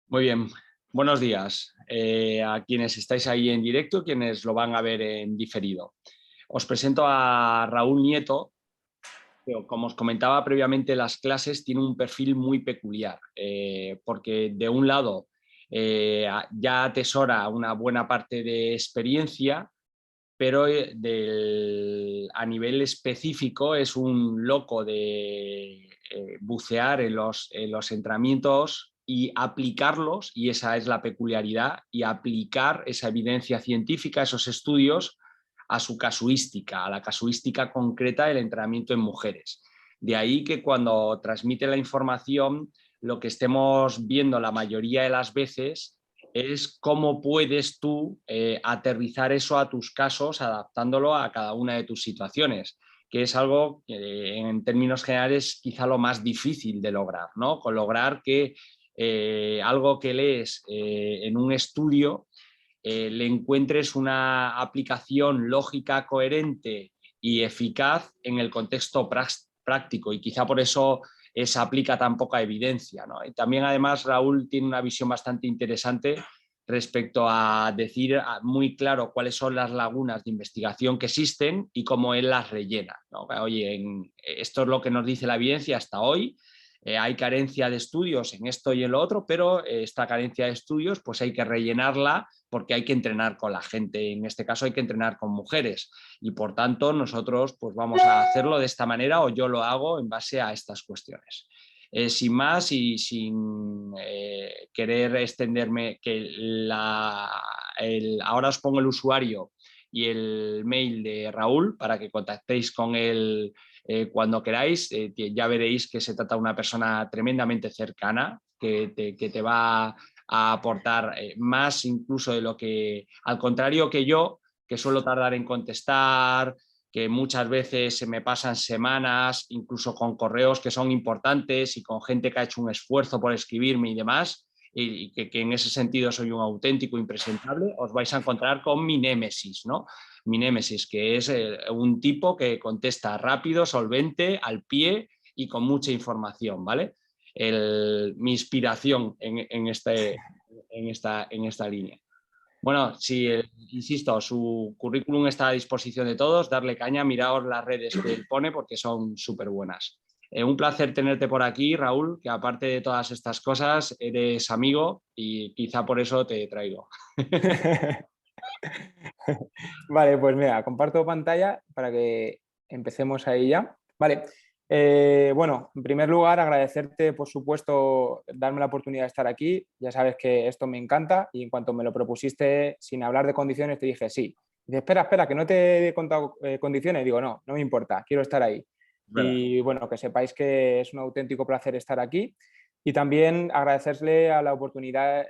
Muy bien, buenos días a quienes estáis ahí en directo, quienes lo van a ver en diferido. Os presento a Raúl Nieto, que como os comentaba previamente, las clases tienen un perfil muy peculiar, porque de un lado ya atesora una buena parte de experiencia, pero a nivel específico es un loco de bucear en los entrenamientos y aplicarlos, y esa es la peculiaridad, y aplicar esa evidencia científica, esos estudios, a su casuística, a la casuística concreta del entrenamiento en mujeres. De ahí que cuando transmite la información, lo que estemos viendo la mayoría de las veces es cómo puedes tú aterrizar eso a tus casos, adaptándolo a cada una de tus situaciones, que es algo que en términos generales quizá lo más difícil de lograr, ¿no? Con lograr que algo que lees en un estudio le encuentres una aplicación lógica, coherente y eficaz en el contexto práctico, y quizá por eso se aplica tan poca evidencia, ¿no? Y también además Raúl tiene una visión bastante interesante respecto a decir muy claro cuáles son las lagunas de investigación que existen y cómo él las rellena, ¿no? Oye, esto es lo que nos dice la evidencia hasta hoy. Hay carencia de estudios en esto y en lo otro, pero esta carencia de estudios pues hay que rellenarla porque hay que entrenar con la gente. En este caso hay que entrenar con mujeres, y por tanto nosotros pues vamos a hacerlo de esta manera, o yo lo hago en base a estas cuestiones. Sin más y sin querer extenderme, ahora os pongo el usuario y el mail de Raúl para que contactéis con él cuando queráis. Ya veréis que se trata de una persona tremendamente cercana que te va a aportar más incluso de lo que, al contrario que yo, que suelo tardar en contestar, que muchas veces se me pasan semanas, incluso con correos que son importantes y con gente que ha hecho un esfuerzo por escribirme y demás, y que en ese sentido soy un auténtico impresentable. Os vais a encontrar con mi némesis, ¿no? Mi némesis, que es un tipo que contesta rápido, solvente, al pie y con mucha información, ¿vale? Mi inspiración en esta línea. Bueno, sí, insisto, su currículum está a disposición de todos, darle caña, miraos las redes que él pone porque son súper buenas. Un placer tenerte por aquí, Raúl, que aparte de todas estas cosas, eres amigo y quizá por eso te traigo. Vale, pues mira, comparto pantalla para que empecemos ahí ya. Vale, bueno, en primer lugar agradecerte, por supuesto, darme la oportunidad de estar aquí. Ya sabes que esto me encanta y en cuanto me lo propusiste sin hablar de condiciones te dije sí. Dice, espera, que no te he contado condiciones. Digo, no me importa, quiero estar ahí. ¿Verdad? Y bueno, que sepáis que es un auténtico placer estar aquí. Y también agradecerle a la oportunidad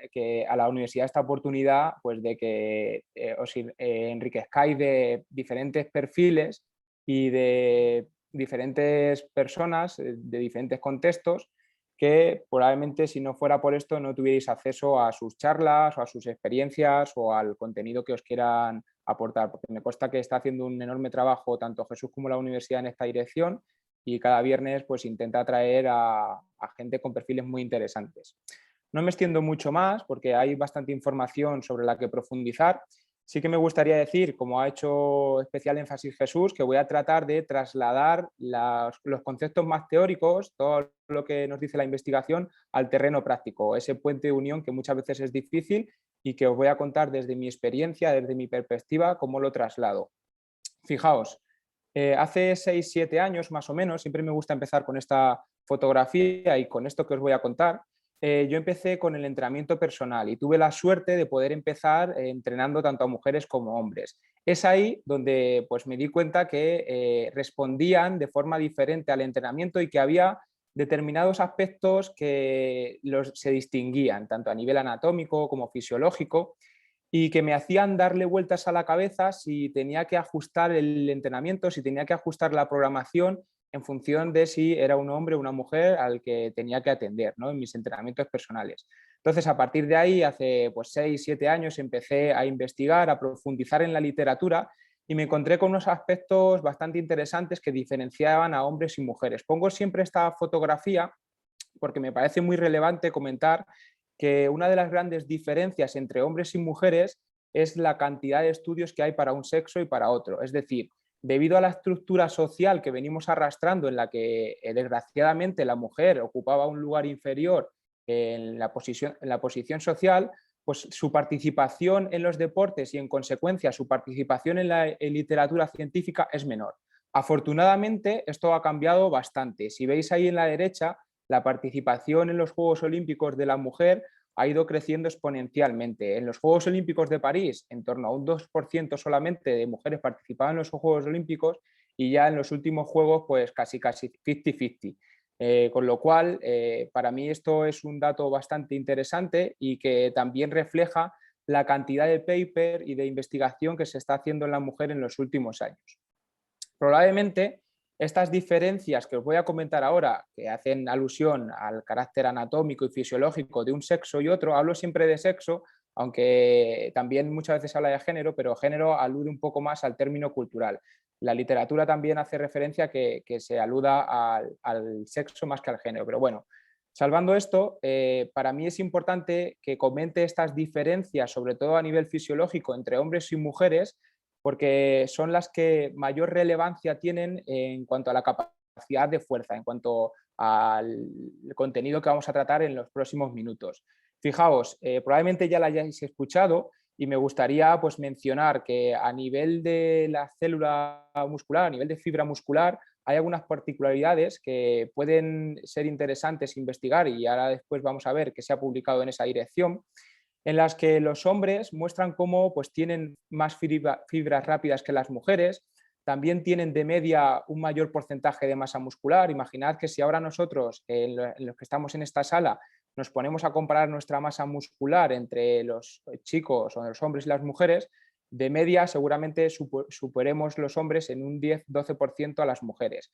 a la universidad esta oportunidad pues, de que os enriquezcáis de diferentes perfiles y de diferentes personas, de diferentes contextos, que probablemente si no fuera por esto no tuvierais acceso a sus charlas o a sus experiencias o al contenido que os quieran aportar, porque me consta que está haciendo un enorme trabajo tanto Jesús como la universidad en esta dirección, y cada viernes pues intenta atraer a gente con perfiles muy interesantes. No me extiendo mucho más porque hay bastante información sobre la que profundizar. Sí que me gustaría decir, como ha hecho especial énfasis Jesús, que voy a tratar de trasladar los conceptos más teóricos, todo lo que nos dice la investigación, al terreno práctico, ese puente de unión que muchas veces es difícil y que os voy a contar desde mi experiencia, desde mi perspectiva, cómo lo traslado. Fijaos, hace 6, 7 años más o menos, siempre me gusta empezar con esta fotografía y con esto que os voy a contar. Yo empecé con el entrenamiento personal y tuve la suerte de poder empezar entrenando tanto a mujeres como a hombres. Es ahí donde pues, me di cuenta que respondían de forma diferente al entrenamiento y que había determinados aspectos que se distinguían, tanto a nivel anatómico como fisiológico, y que me hacían darle vueltas a la cabeza si tenía que ajustar el entrenamiento, si tenía que ajustar la programación en función de si era un hombre o una mujer al que tenía que atender, ¿no? En mis entrenamientos personales. Entonces, a partir de ahí, hace pues, 6, 7 años, empecé a investigar, a profundizar en la literatura y me encontré con unos aspectos bastante interesantes que diferenciaban a hombres y mujeres. Pongo siempre esta fotografía porque me parece muy relevante comentar que una de las grandes diferencias entre hombres y mujeres es la cantidad de estudios que hay para un sexo y para otro. Es decir, debido a la estructura social que venimos arrastrando, en la que desgraciadamente la mujer ocupaba un lugar inferior en la posición social, pues su participación en los deportes y en consecuencia su participación en la literatura científica es menor. Afortunadamente esto ha cambiado bastante. Si veis ahí en la derecha, la participación en los Juegos Olímpicos de la mujer ha ido creciendo exponencialmente. En los Juegos Olímpicos de París, en torno a un 2% solamente de mujeres participaban en los Juegos Olímpicos, y ya en los últimos Juegos pues casi 50-50. Con lo cual, para mí esto es un dato bastante interesante y que también refleja la cantidad de paper y de investigación que se está haciendo en la mujer en los últimos años. Probablemente estas diferencias que os voy a comentar ahora, que hacen alusión al carácter anatómico y fisiológico de un sexo y otro, hablo siempre de sexo, aunque también muchas veces habla de género, pero género alude un poco más al término cultural. La literatura también hace referencia que se aluda al sexo más que al género, pero bueno, salvando esto, para mí es importante que comente estas diferencias, sobre todo a nivel fisiológico, entre hombres y mujeres, porque son las que mayor relevancia tienen en cuanto a la capacidad de fuerza, en cuanto al contenido que vamos a tratar en los próximos minutos. Fijaos, probablemente ya la hayáis escuchado y me gustaría pues, mencionar que a nivel de la célula muscular, a nivel de fibra muscular, hay algunas particularidades que pueden ser interesantes investigar, y ahora después vamos a ver qué se ha publicado en esa dirección, en las que los hombres muestran cómo pues, tienen más fibras rápidas que las mujeres, también tienen de media un mayor porcentaje de masa muscular. Imaginad que si ahora nosotros, en los que estamos en esta sala, nos ponemos a comparar nuestra masa muscular entre los chicos o los hombres y las mujeres, de media seguramente superemos los hombres en un 10-12% a las mujeres.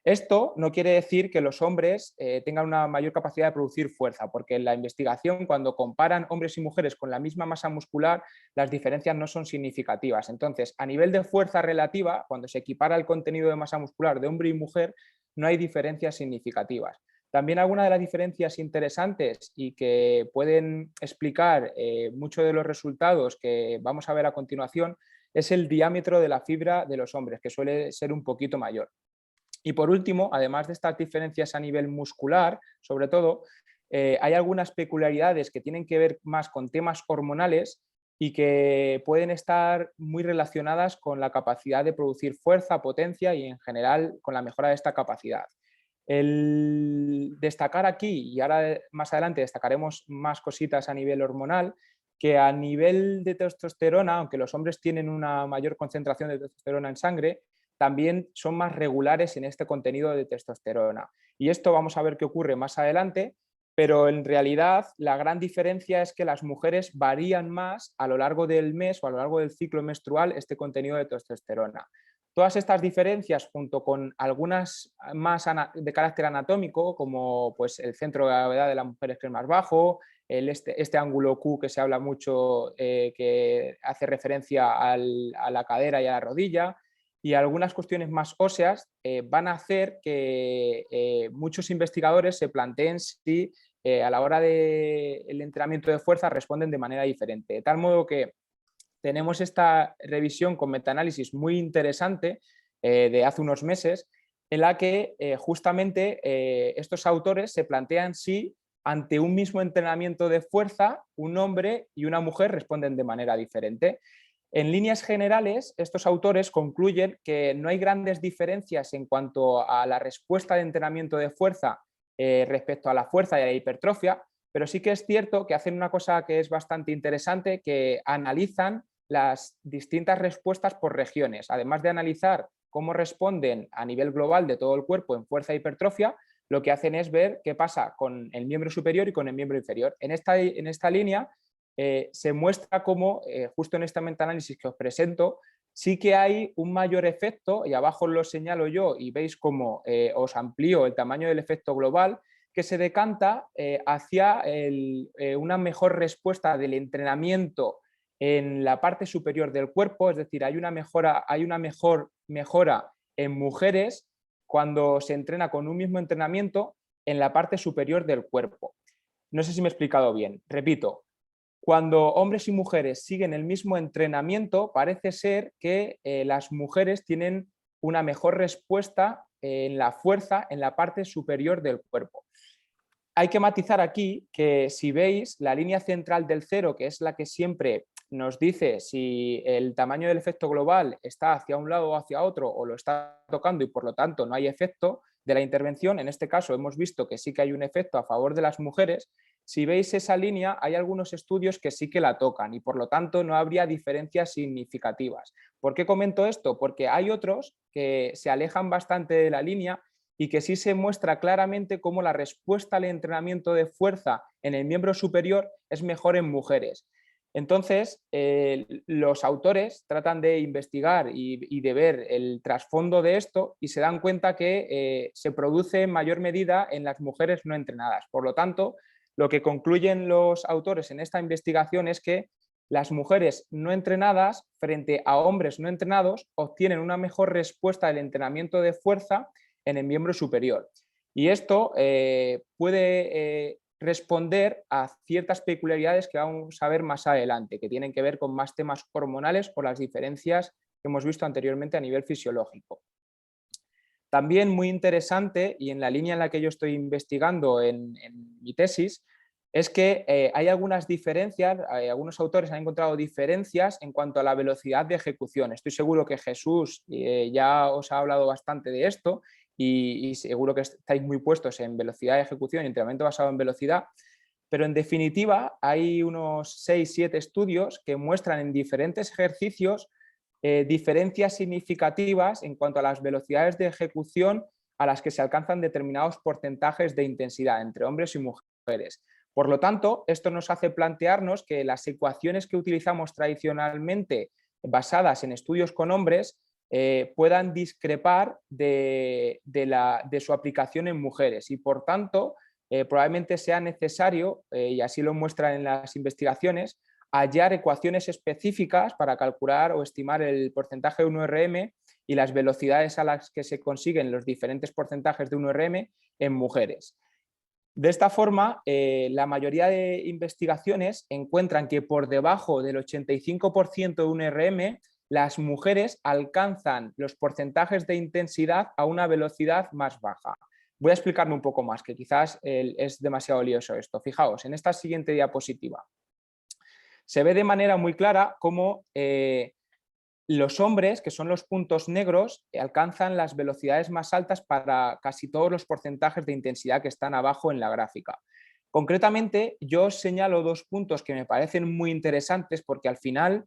Esto no quiere decir que los hombres tengan una mayor capacidad de producir fuerza, porque en la investigación, cuando comparan hombres y mujeres con la misma masa muscular, las diferencias no son significativas. Entonces, a nivel de fuerza relativa, cuando se equipara el contenido de masa muscular de hombre y mujer, no hay diferencias significativas. También algunas de las diferencias interesantes y que pueden explicar muchos de los resultados que vamos a ver a continuación es el diámetro de la fibra de los hombres, que suele ser un poquito mayor. Y por último, además de estas diferencias a nivel muscular, sobre todo, hay algunas peculiaridades que tienen que ver más con temas hormonales y que pueden estar muy relacionadas con la capacidad de producir fuerza, potencia y en general con la mejora de esta capacidad. El destacar aquí, y ahora más adelante destacaremos más cositas a nivel hormonal, que a nivel de testosterona, aunque los hombres tienen una mayor concentración de testosterona en sangre, también son más regulares en este contenido de testosterona. Y esto vamos a ver qué ocurre más adelante, pero en realidad la gran diferencia es que las mujeres varían más a lo largo del mes o a lo largo del ciclo menstrual este contenido de testosterona. Todas estas diferencias, junto con algunas más de carácter anatómico, como pues, el centro de gravedad de las mujeres que es más bajo, este ángulo Q que se habla mucho, que hace referencia a la cadera y a la rodilla, y algunas cuestiones más óseas, van a hacer que muchos investigadores se planteen si a la hora del entrenamiento de fuerza responden de manera diferente. De tal modo que tenemos esta revisión con metaanálisis muy interesante de hace unos meses, en la que justamente estos autores se plantean si ante un mismo entrenamiento de fuerza un hombre y una mujer responden de manera diferente. En líneas generales, estos autores concluyen que no hay grandes diferencias en cuanto a la respuesta de entrenamiento de fuerza respecto a la fuerza y a la hipertrofia, pero sí que es cierto que hacen una cosa que es bastante interesante, que analizan las distintas respuestas por regiones. Además de analizar cómo responden a nivel global de todo el cuerpo en fuerza e hipertrofia, lo que hacen es ver qué pasa con el miembro superior y con el miembro inferior. En esta línea se muestra cómo, justo en este metaanálisis que os presento, sí que hay un mayor efecto, y abajo lo señalo yo y veis cómo os amplío el tamaño del efecto global, que se decanta hacia una mejor respuesta del entrenamiento en la parte superior del cuerpo, es decir, hay una mejor mejora en mujeres cuando se entrena con un mismo entrenamiento en la parte superior del cuerpo. No sé si me he explicado bien. Repito, cuando hombres y mujeres siguen el mismo entrenamiento, parece ser que las mujeres tienen una mejor respuesta en la fuerza en la parte superior del cuerpo. Hay que matizar aquí que si veis la línea central del cero, que es la que siempre nos dice si el tamaño del efecto global está hacia un lado o hacia otro o lo está tocando y por lo tanto no hay efecto de la intervención, en este caso hemos visto que sí que hay un efecto a favor de las mujeres. Si veis esa línea, hay algunos estudios que sí que la tocan y por lo tanto no habría diferencias significativas. ¿Por qué comento esto? Porque hay otros que se alejan bastante de la línea y que sí se muestra claramente cómo la respuesta al entrenamiento de fuerza en el miembro superior es mejor en mujeres. Entonces, los autores tratan de investigar y de ver el trasfondo de esto y se dan cuenta que se produce en mayor medida en las mujeres no entrenadas. Por lo tanto, lo que concluyen los autores en esta investigación es que las mujeres no entrenadas frente a hombres no entrenados obtienen una mejor respuesta del entrenamiento de fuerza en el miembro superior. Y esto puede responder a ciertas peculiaridades que vamos a ver más adelante, que tienen que ver con más temas hormonales o las diferencias que hemos visto anteriormente a nivel fisiológico. También muy interesante, y en la línea en la que yo estoy investigando en mi tesis, es que hay algunas diferencias, algunos autores han encontrado diferencias en cuanto a la velocidad de ejecución. Estoy seguro que Jesús ya os ha hablado bastante de esto y seguro que estáis muy puestos en velocidad de ejecución y entrenamiento basado en velocidad, pero en definitiva hay unos 6-7 estudios que muestran en diferentes ejercicios diferencias significativas en cuanto a las velocidades de ejecución a las que se alcanzan determinados porcentajes de intensidad entre hombres y mujeres. Por lo tanto, esto nos hace plantearnos que las ecuaciones que utilizamos tradicionalmente basadas en estudios con hombres puedan discrepar de su aplicación en mujeres y, por tanto, probablemente sea necesario, y así lo muestran en las investigaciones, hallar ecuaciones específicas para calcular o estimar el porcentaje de 1RM y las velocidades a las que se consiguen los diferentes porcentajes de 1RM en mujeres. De esta forma, la mayoría de investigaciones encuentran que por debajo del 85% de 1RM, las mujeres alcanzan los porcentajes de intensidad a una velocidad más baja. Voy a explicarme un poco más, que quizás es demasiado lioso esto. Fijaos, en esta siguiente diapositiva se ve de manera muy clara cómo los hombres, que son los puntos negros, alcanzan las velocidades más altas para casi todos los porcentajes de intensidad que están abajo en la gráfica. Concretamente, yo os señalo dos puntos que me parecen muy interesantes porque al final,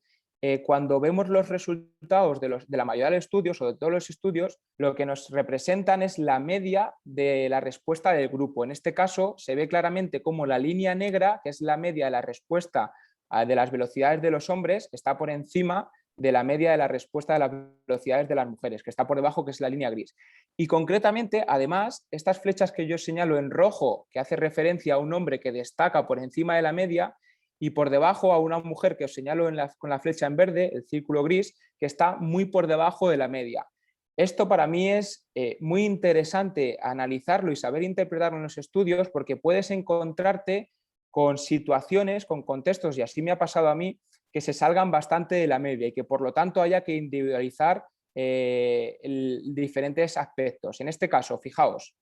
cuando vemos los resultados de la mayoría de los estudios o de todos los estudios, lo que nos representan es la media de la respuesta del grupo. En este caso, se ve claramente cómo la línea negra, que es la media de la respuesta de las velocidades de los hombres, está por encima de la media de la respuesta de las velocidades de las mujeres, que está por debajo, que es la línea gris. Y concretamente, además, estas flechas que yo señalo en rojo, que hace referencia a un hombre que destaca por encima de la media, y por debajo a una mujer que os señalo con la flecha en verde, el círculo gris, que está muy por debajo de la media. Esto para mí es muy interesante analizarlo y saber interpretarlo en los estudios porque puedes encontrarte con situaciones, con contextos, y así me ha pasado a mí, que se salgan bastante de la media y que por lo tanto haya que individualizar diferentes aspectos. En este caso, fijaos,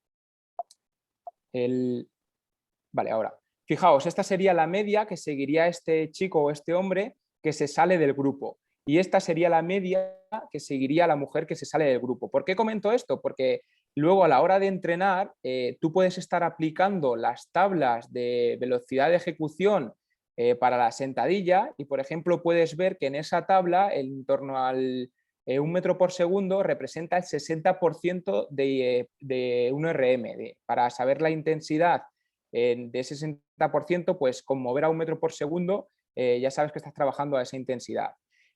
vale, ahora, fijaos, esta sería la media que seguiría este chico o este hombre que se sale del grupo. Y esta sería la media que seguiría la mujer que se sale del grupo. ¿Por qué comento esto? Porque luego a la hora de entrenar, tú puedes estar aplicando las tablas de velocidad de ejecución para la sentadilla y, por ejemplo, puedes ver que en esa tabla, en torno al 1 metro por segundo, representa el 60% de 1RM. Para saber la intensidad de ese 60%, pues con mover a 1 metro por segundo ya sabes que estás trabajando a esa intensidad.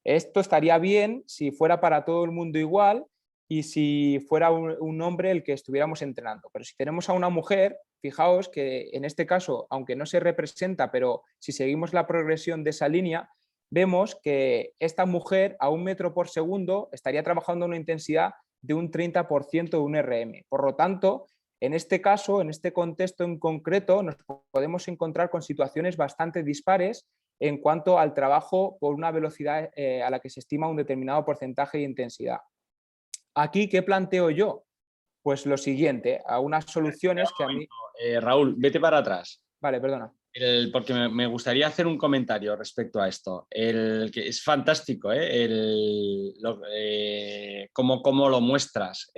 Esto estaría bien si fuera para todo el mundo igual y si fuera un hombre el que estuviéramos entrenando. Pero si tenemos a una mujer, fijaos que en este caso, aunque no se representa, pero si seguimos la progresión de esa línea, vemos que esta mujer a 1 metro por segundo estaría trabajando a una intensidad de un 30% de 1RM. Por lo tanto, En este caso, en este contexto en concreto, nos podemos encontrar con situaciones bastante dispares en cuanto al trabajo por una velocidad a la que se estima un determinado porcentaje de intensidad. Aquí, ¿qué planteo yo? Pues lo siguiente, a unas soluciones que a mí... Raúl, vete para atrás. Vale, perdona. Porque me gustaría hacer un comentario respecto a esto. Que es fantástico, cómo lo muestras.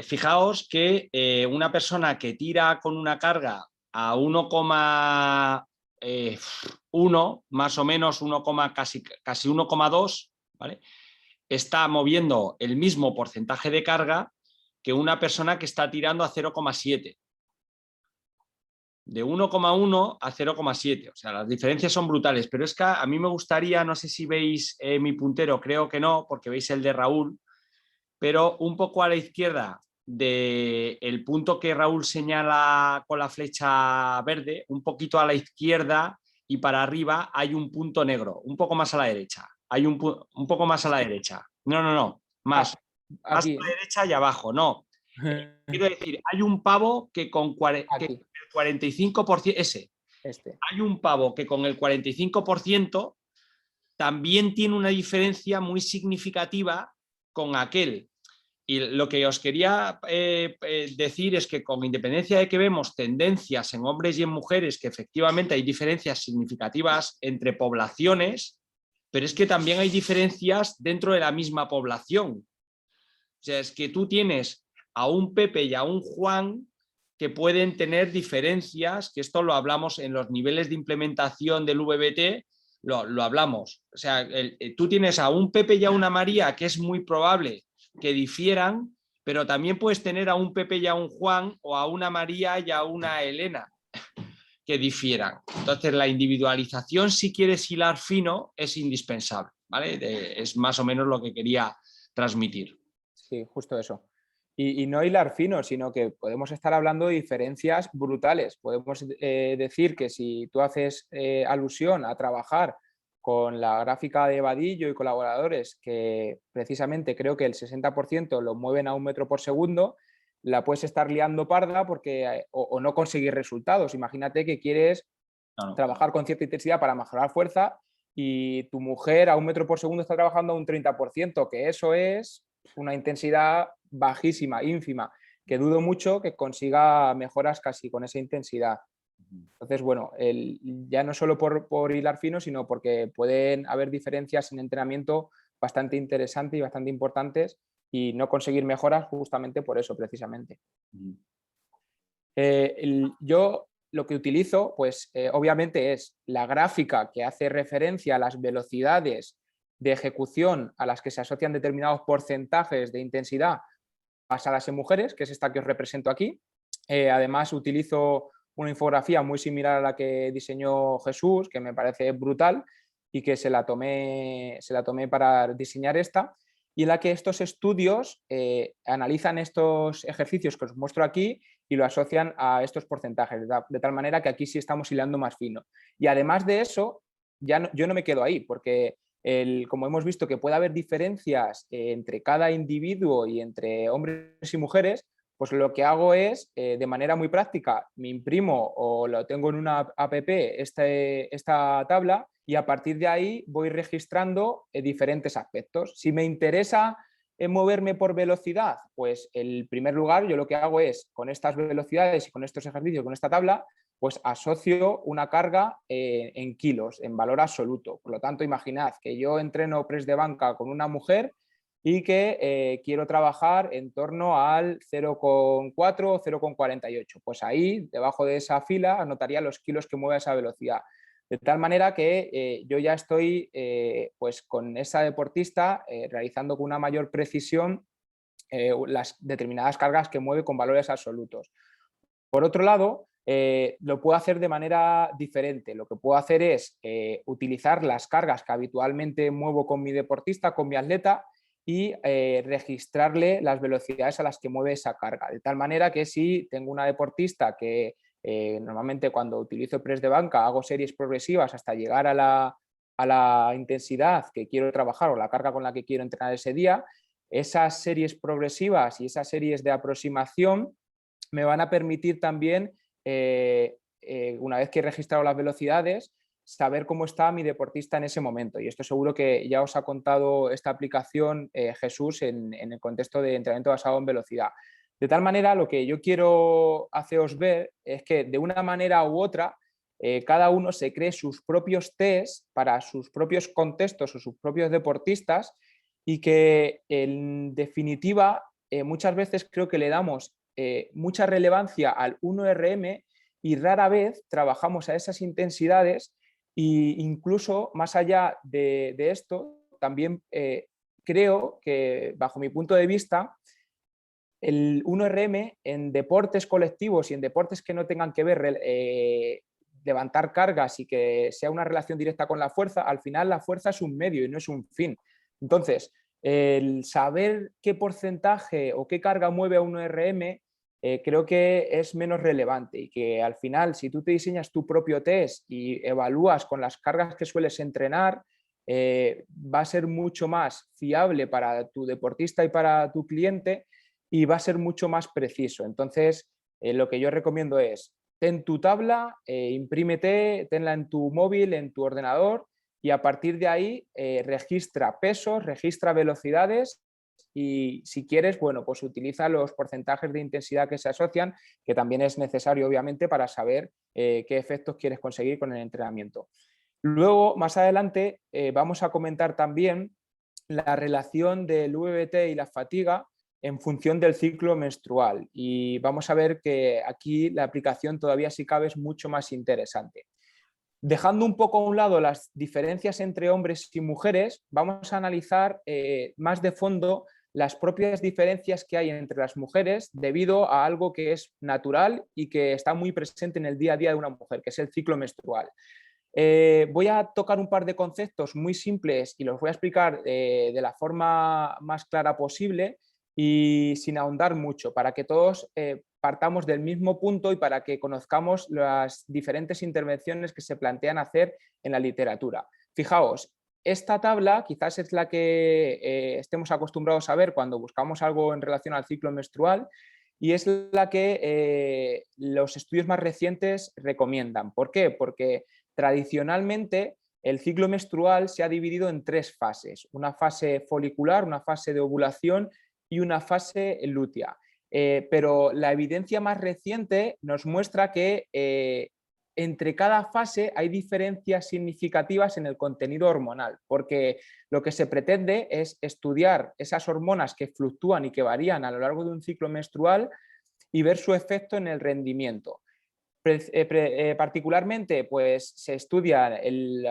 Fijaos que una persona que tira con una carga a 1,1, más o menos 1, casi 1,2, ¿vale? Está moviendo el mismo porcentaje de carga que una persona que está tirando a 0,7. De 1,1 a 0,7. O sea, las diferencias son brutales, pero es que a mí me gustaría, no sé si veis mi puntero, creo que no, porque veis el de Raúl, pero un poco a la izquierda del punto que Raúl señala con la flecha verde, un poquito a la izquierda y para arriba hay un punto negro, un poco más a la derecha. Hay un poco más a la derecha. No, más. Más Aquí, a la derecha y abajo, no. Quiero decir, hay un pavo que con aquí, el 45%, hay un pavo que con el 45% también tiene una diferencia muy significativa con aquel. Y lo que os quería decir es que con independencia de que vemos tendencias en hombres y en mujeres, que efectivamente hay diferencias significativas entre poblaciones, pero es que también hay diferencias dentro de la misma población. O sea, es que tú tienes a un Pepe y a un Juan que pueden tener diferencias, que esto lo hablamos en los niveles de implementación del VBT, lo hablamos. O sea, tú tienes a un Pepe y a una María que es muy probable que difieran, pero también puedes tener a un Pepe y a un Juan o a una María y a una Elena que difieran. Entonces, la individualización, si quieres hilar fino, es indispensable, ¿vale? Es más o menos lo que quería transmitir. Sí, justo eso. Y no hilar fino, sino que podemos estar hablando de diferencias brutales. Podemos decir que si tú haces alusión a trabajar con la gráfica de Vadillo y colaboradores, que precisamente creo que el 60% lo mueven a 1 metro por segundo, la puedes estar liando parda porque, o no conseguir resultados. Imagínate que quieres trabajar con cierta intensidad para mejorar fuerza y tu mujer a 1 metro por segundo está trabajando a un 30%, que eso es una intensidad bajísima, ínfima, que dudo mucho que consiga mejoras casi con esa intensidad. Entonces, bueno, ya no solo por hilar fino, sino porque pueden haber diferencias en entrenamiento bastante interesantes y bastante importantes y no conseguir mejoras justamente por eso, precisamente. Yo lo que utilizo, pues obviamente es la gráfica que hace referencia a las velocidades de ejecución a las que se asocian determinados porcentajes de intensidad basadas en mujeres, que es esta que os represento aquí. Además, utilizo una infografía muy similar a la que diseñó Jesús, que me parece brutal y que se la tomé para diseñar esta, y en la que estos estudios analizan estos ejercicios que os muestro aquí y lo asocian a estos porcentajes, de tal manera que aquí sí estamos hilando más fino. Y además de eso, yo no me quedo ahí, porque como hemos visto que puede haber diferencias entre cada individuo y entre hombres y mujeres, pues lo que hago es, de manera muy práctica, me imprimo o lo tengo en una app esta tabla y a partir de ahí voy registrando diferentes aspectos. Si me interesa moverme por velocidad, pues en primer lugar yo lo que hago es, con estas velocidades y con estos ejercicios, con esta tabla, pues asocio una carga en kilos, en valor absoluto. Por lo tanto, imaginad que yo entreno press de banca con una mujer y que quiero trabajar en torno al 0,4 o 0,48. Pues ahí, debajo de esa fila, anotaría los kilos que mueve a esa velocidad. De tal manera que yo ya estoy pues con esa deportista realizando con una mayor precisión las determinadas cargas que mueve con valores absolutos. Por otro lado, lo puedo hacer de manera diferente. Lo que puedo hacer es utilizar las cargas que habitualmente muevo con mi deportista, con mi atleta, y registrarle las velocidades a las que mueve esa carga. De tal manera que si tengo una deportista que normalmente cuando utilizo press de banca hago series progresivas hasta llegar a la intensidad que quiero trabajar o la carga con la que quiero entrenar ese día, esas series progresivas y esas series de aproximación me van a permitir también, una vez que he registrado las velocidades, saber cómo está mi deportista en ese momento. Y esto seguro que ya os ha contado esta aplicación Jesús en el contexto de entrenamiento basado en velocidad. De tal manera, lo que yo quiero haceros ver es que de una manera u otra, cada uno se cree sus propios test para sus propios contextos o sus propios deportistas y que en definitiva muchas veces creo que le damos mucha relevancia al 1RM y rara vez trabajamos a esas intensidades e incluso más allá de esto también creo que bajo mi punto de vista el 1RM en deportes colectivos y en deportes que no tengan que ver levantar cargas y que sea una relación directa con la fuerza, al final la fuerza es un medio y no es un fin. Entonces, el saber qué porcentaje o qué carga mueve a 1RM creo que es menos relevante y que al final si tú te diseñas tu propio test y evalúas con las cargas que sueles entrenar, va a ser mucho más fiable para tu deportista y para tu cliente y va a ser mucho más preciso. Entonces, lo que yo recomiendo es, ten tu tabla, imprímete, tenla en tu móvil, en tu ordenador y a partir de ahí registra pesos, registra velocidades y si quieres, bueno, pues utiliza los porcentajes de intensidad que se asocian, que también es necesario obviamente para saber qué efectos quieres conseguir con el entrenamiento. Luego, más adelante, vamos a comentar también la relación del VBT y la fatiga en función del ciclo menstrual y vamos a ver que aquí la aplicación todavía si cabe es mucho más interesante. Dejando un poco a un lado las diferencias entre hombres y mujeres, vamos a analizar más de fondo las propias diferencias que hay entre las mujeres debido a algo que es natural y que está muy presente en el día a día de una mujer, que es el ciclo menstrual. Voy a tocar un par de conceptos muy simples y los voy a explicar de la forma más clara posible y sin ahondar mucho, para que todos partamos del mismo punto y para que conozcamos las diferentes intervenciones que se plantean hacer en la literatura. Fijaos, esta tabla quizás es la que estemos acostumbrados a ver cuando buscamos algo en relación al ciclo menstrual y es la que los estudios más recientes recomiendan. ¿Por qué? Porque tradicionalmente el ciclo menstrual se ha dividido en tres fases, una fase folicular, una fase de ovulación y una fase lútea. Pero la evidencia más reciente nos muestra que entre cada fase hay diferencias significativas en el contenido hormonal, porque lo que se pretende es estudiar esas hormonas que fluctúan y que varían a lo largo de un ciclo menstrual y ver su efecto en el rendimiento. Particularmente, pues se estudian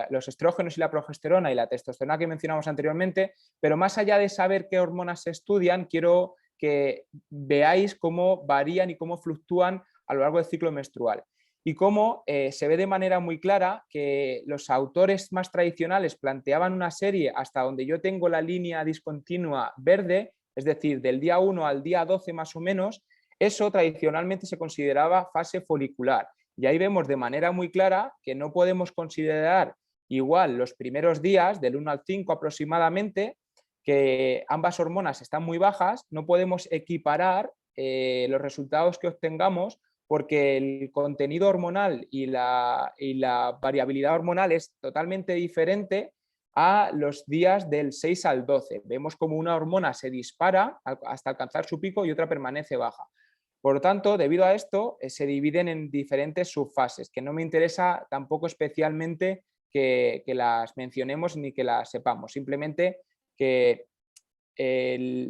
los estrógenos y la progesterona y la testosterona que mencionamos anteriormente, pero más allá de saber qué hormonas se estudian, quiero que veáis cómo varían y cómo fluctúan a lo largo del ciclo menstrual. Y cómo se ve de manera muy clara que los autores más tradicionales planteaban una serie hasta donde yo tengo la línea discontinua verde, es decir, del día 1 al día 12 más o menos. Eso tradicionalmente se consideraba fase folicular y ahí vemos de manera muy clara que no podemos considerar igual los primeros días, del 1 al 5 aproximadamente, que ambas hormonas están muy bajas, no podemos equiparar los resultados que obtengamos porque el contenido hormonal y la variabilidad hormonal es totalmente diferente a los días del 6 al 12. Vemos como una hormona se dispara hasta alcanzar su pico y otra permanece baja. Por lo tanto, debido a esto, se dividen en diferentes subfases, que no me interesa tampoco especialmente que las mencionemos ni que las sepamos, simplemente que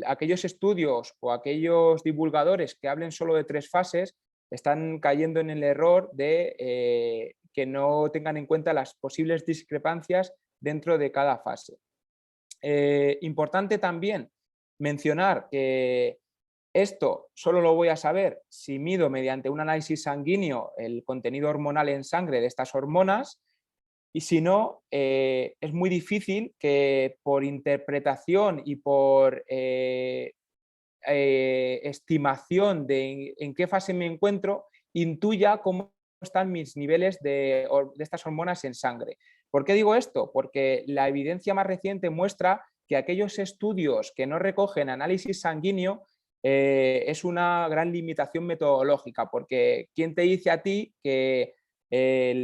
aquellos estudios o aquellos divulgadores que hablen solo de tres fases están cayendo en el error de que no tengan en cuenta las posibles discrepancias dentro de cada fase. Importante también mencionar que esto solo lo voy a saber si mido mediante un análisis sanguíneo el contenido hormonal en sangre de estas hormonas y si no, es muy difícil que por interpretación y por estimación de en qué fase me encuentro, intuya cómo están mis niveles de estas hormonas en sangre. ¿Por qué digo esto? Porque la evidencia más reciente muestra que aquellos estudios que no recogen análisis sanguíneo es una gran limitación metodológica, porque ¿quién te dice a ti que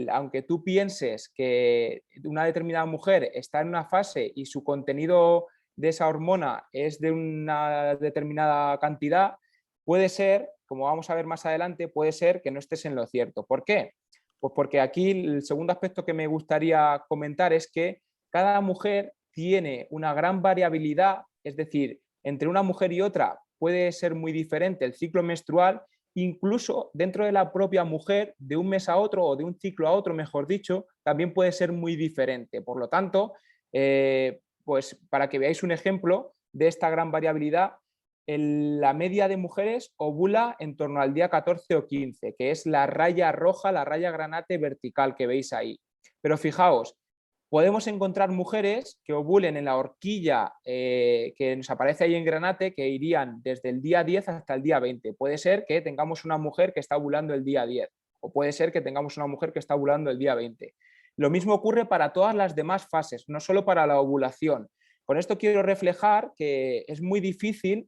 aunque tú pienses que una determinada mujer está en una fase y su contenido de esa hormona es de una determinada cantidad, puede ser, como vamos a ver más adelante, puede ser que no estés en lo cierto? ¿Por qué? Pues porque aquí el segundo aspecto que me gustaría comentar es que cada mujer tiene una gran variabilidad, es decir, entre una mujer y otra puede ser muy diferente el ciclo menstrual. Incluso dentro de la propia mujer, de un mes a otro o de un ciclo a otro, mejor dicho, también puede ser muy diferente. Por lo tanto, pues para que veáis un ejemplo de esta gran variabilidad, la media de mujeres ovula en torno al día 14 o 15, que es la raya roja, la raya granate vertical que veis ahí. Pero fijaos, podemos encontrar mujeres que ovulen en la horquilla que nos aparece ahí en granate, que irían desde el día 10 hasta el día 20. Puede ser que tengamos una mujer que está ovulando el día 10 o puede ser que tengamos una mujer que está ovulando el día 20. Lo mismo ocurre para todas las demás fases, no solo para la ovulación. Con esto quiero reflejar que es muy difícil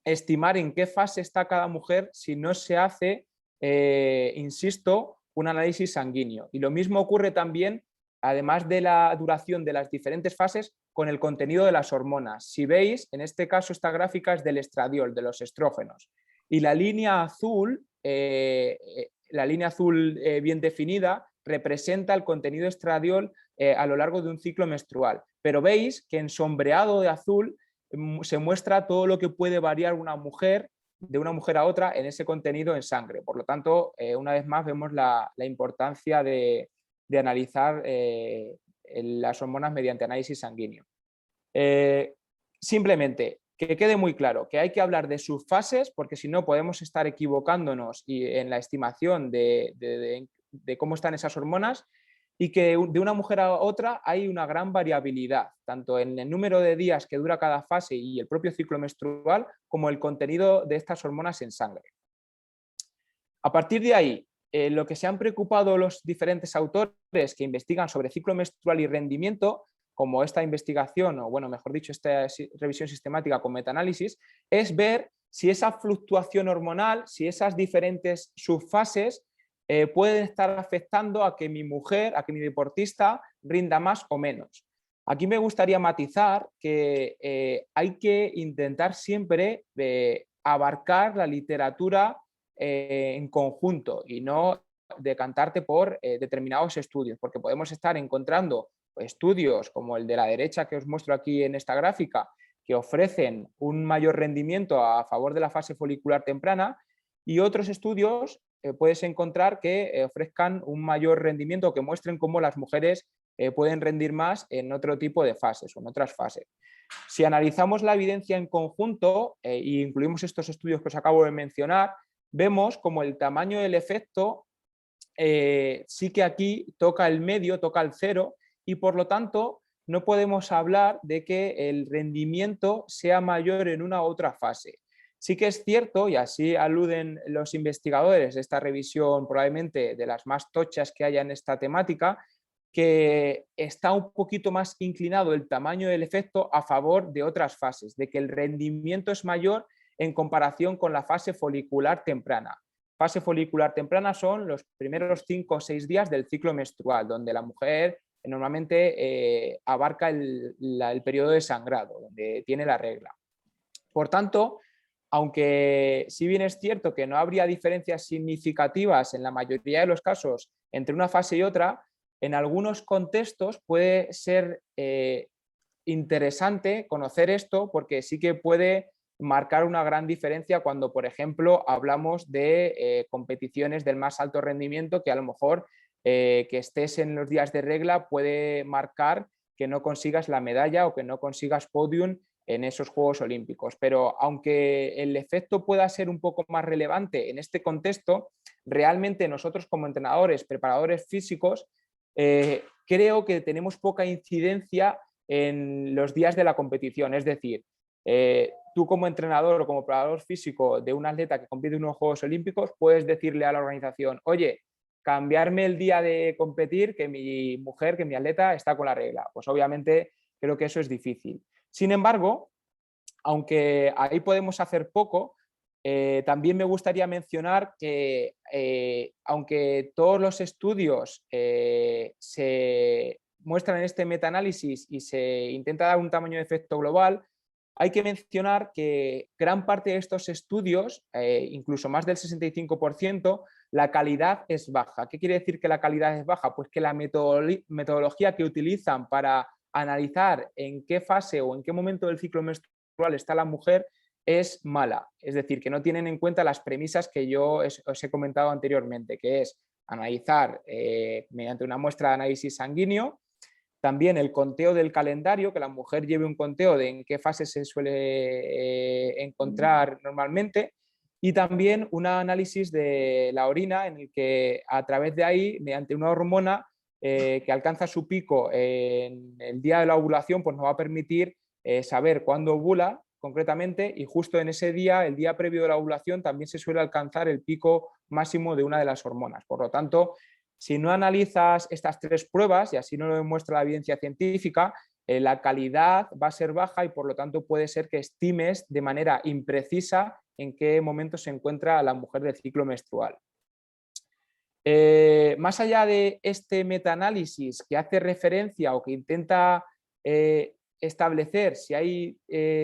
estimar en qué fase está cada mujer si no se hace, insisto, un análisis sanguíneo. Y lo mismo ocurre también, además de la duración de las diferentes fases, con el contenido de las hormonas. Si veis, en este caso esta gráfica es del estradiol, de los estrógenos. Y la línea azul bien definida representa el contenido estradiol a lo largo de un ciclo menstrual. Pero veis que en sombreado de azul se muestra todo lo que puede variar una mujer de una mujer a otra en ese contenido en sangre. Por lo tanto, una vez más vemos la importancia de analizar las hormonas mediante análisis sanguíneo. Simplemente, que quede muy claro que hay que hablar de sus fases, porque si no podemos estar equivocándonos en la estimación de cómo están esas hormonas, y que de una mujer a otra hay una gran variabilidad, tanto en el número de días que dura cada fase y el propio ciclo menstrual, como el contenido de estas hormonas en sangre. A partir de ahí, lo que se han preocupado los diferentes autores que investigan sobre ciclo menstrual y rendimiento, como esta investigación, o bueno, mejor dicho, esta revisión sistemática con metaanálisis, es ver si esa fluctuación hormonal, si esas diferentes subfases pueden estar afectando a que mi mujer, a que mi deportista rinda más o menos. Aquí me gustaría matizar que hay que intentar siempre abarcar la literatura en conjunto y no decantarte por determinados estudios, porque podemos estar encontrando estudios como el de la derecha que os muestro aquí en esta gráfica, que ofrecen un mayor rendimiento a favor de la fase folicular temprana, y otros estudios puedes encontrar que ofrezcan un mayor rendimiento o que muestren cómo las mujeres pueden rendir más en otro tipo de fases o en otras fases. Si analizamos la evidencia en conjunto e incluimos estos estudios que os acabo de mencionar, vemos como el tamaño del efecto sí que aquí toca el medio, toca el cero, y por lo tanto no podemos hablar de que el rendimiento sea mayor en una u otra fase. Sí que es cierto, y así aluden los investigadores de esta revisión, probablemente de las más tochas que haya en esta temática, que está un poquito más inclinado el tamaño del efecto a favor de otras fases, de que el rendimiento es mayor en comparación con la fase folicular temprana. Fase folicular temprana son los primeros 5 o 6 días del ciclo menstrual, donde la mujer normalmente abarca el periodo de sangrado, donde tiene la regla. Por tanto, aunque si bien es cierto que no habría diferencias significativas en la mayoría de los casos entre una fase y otra, en algunos contextos puede ser interesante conocer esto, porque sí que puede marcar una gran diferencia cuando, por ejemplo, hablamos de competiciones del más alto rendimiento, que a lo mejor que estés en los días de regla puede marcar que no consigas la medalla o que no consigas podium en esos Juegos Olímpicos. Pero aunque el efecto pueda ser un poco más relevante en este contexto, realmente nosotros como entrenadores, preparadores físicos, creo que tenemos poca incidencia en los días de la competición. Es decir, tú como entrenador o como preparador físico de un atleta que compite en unos Juegos Olímpicos, puedes decirle a la organización: oye, cambiarme el día de competir, que mi mujer, que mi atleta está con la regla. Pues obviamente creo que eso es difícil. Sin embargo, aunque ahí podemos hacer poco, también me gustaría mencionar que aunque todos los estudios se muestran en este metaanálisis y se intenta dar un tamaño de efecto global, hay que mencionar que gran parte de estos estudios, incluso más del 65%, la calidad es baja. ¿Qué quiere decir que la calidad es baja? Pues que la metodología que utilizan para analizar en qué fase o en qué momento del ciclo menstrual está la mujer es mala. Es decir, que no tienen en cuenta las premisas que yo os he comentado anteriormente, que es analizar mediante una muestra de análisis sanguíneo, también el conteo del calendario, que la mujer lleve un conteo de en qué fase se suele encontrar normalmente, y también un análisis de la orina en el que a través de ahí, mediante una hormona que alcanza su pico en el día de la ovulación, pues nos va a permitir saber cuándo ovula concretamente, y justo en ese día, el día previo de la ovulación, también se suele alcanzar el pico máximo de una de las hormonas. Por lo tanto, si no analizas estas tres pruebas, y así no lo demuestra la evidencia científica, la calidad va a ser baja y por lo tanto puede ser que estimes de manera imprecisa en qué momento se encuentra la mujer del ciclo menstrual. Más allá de este metaanálisis que hace referencia o que intenta establecer si hay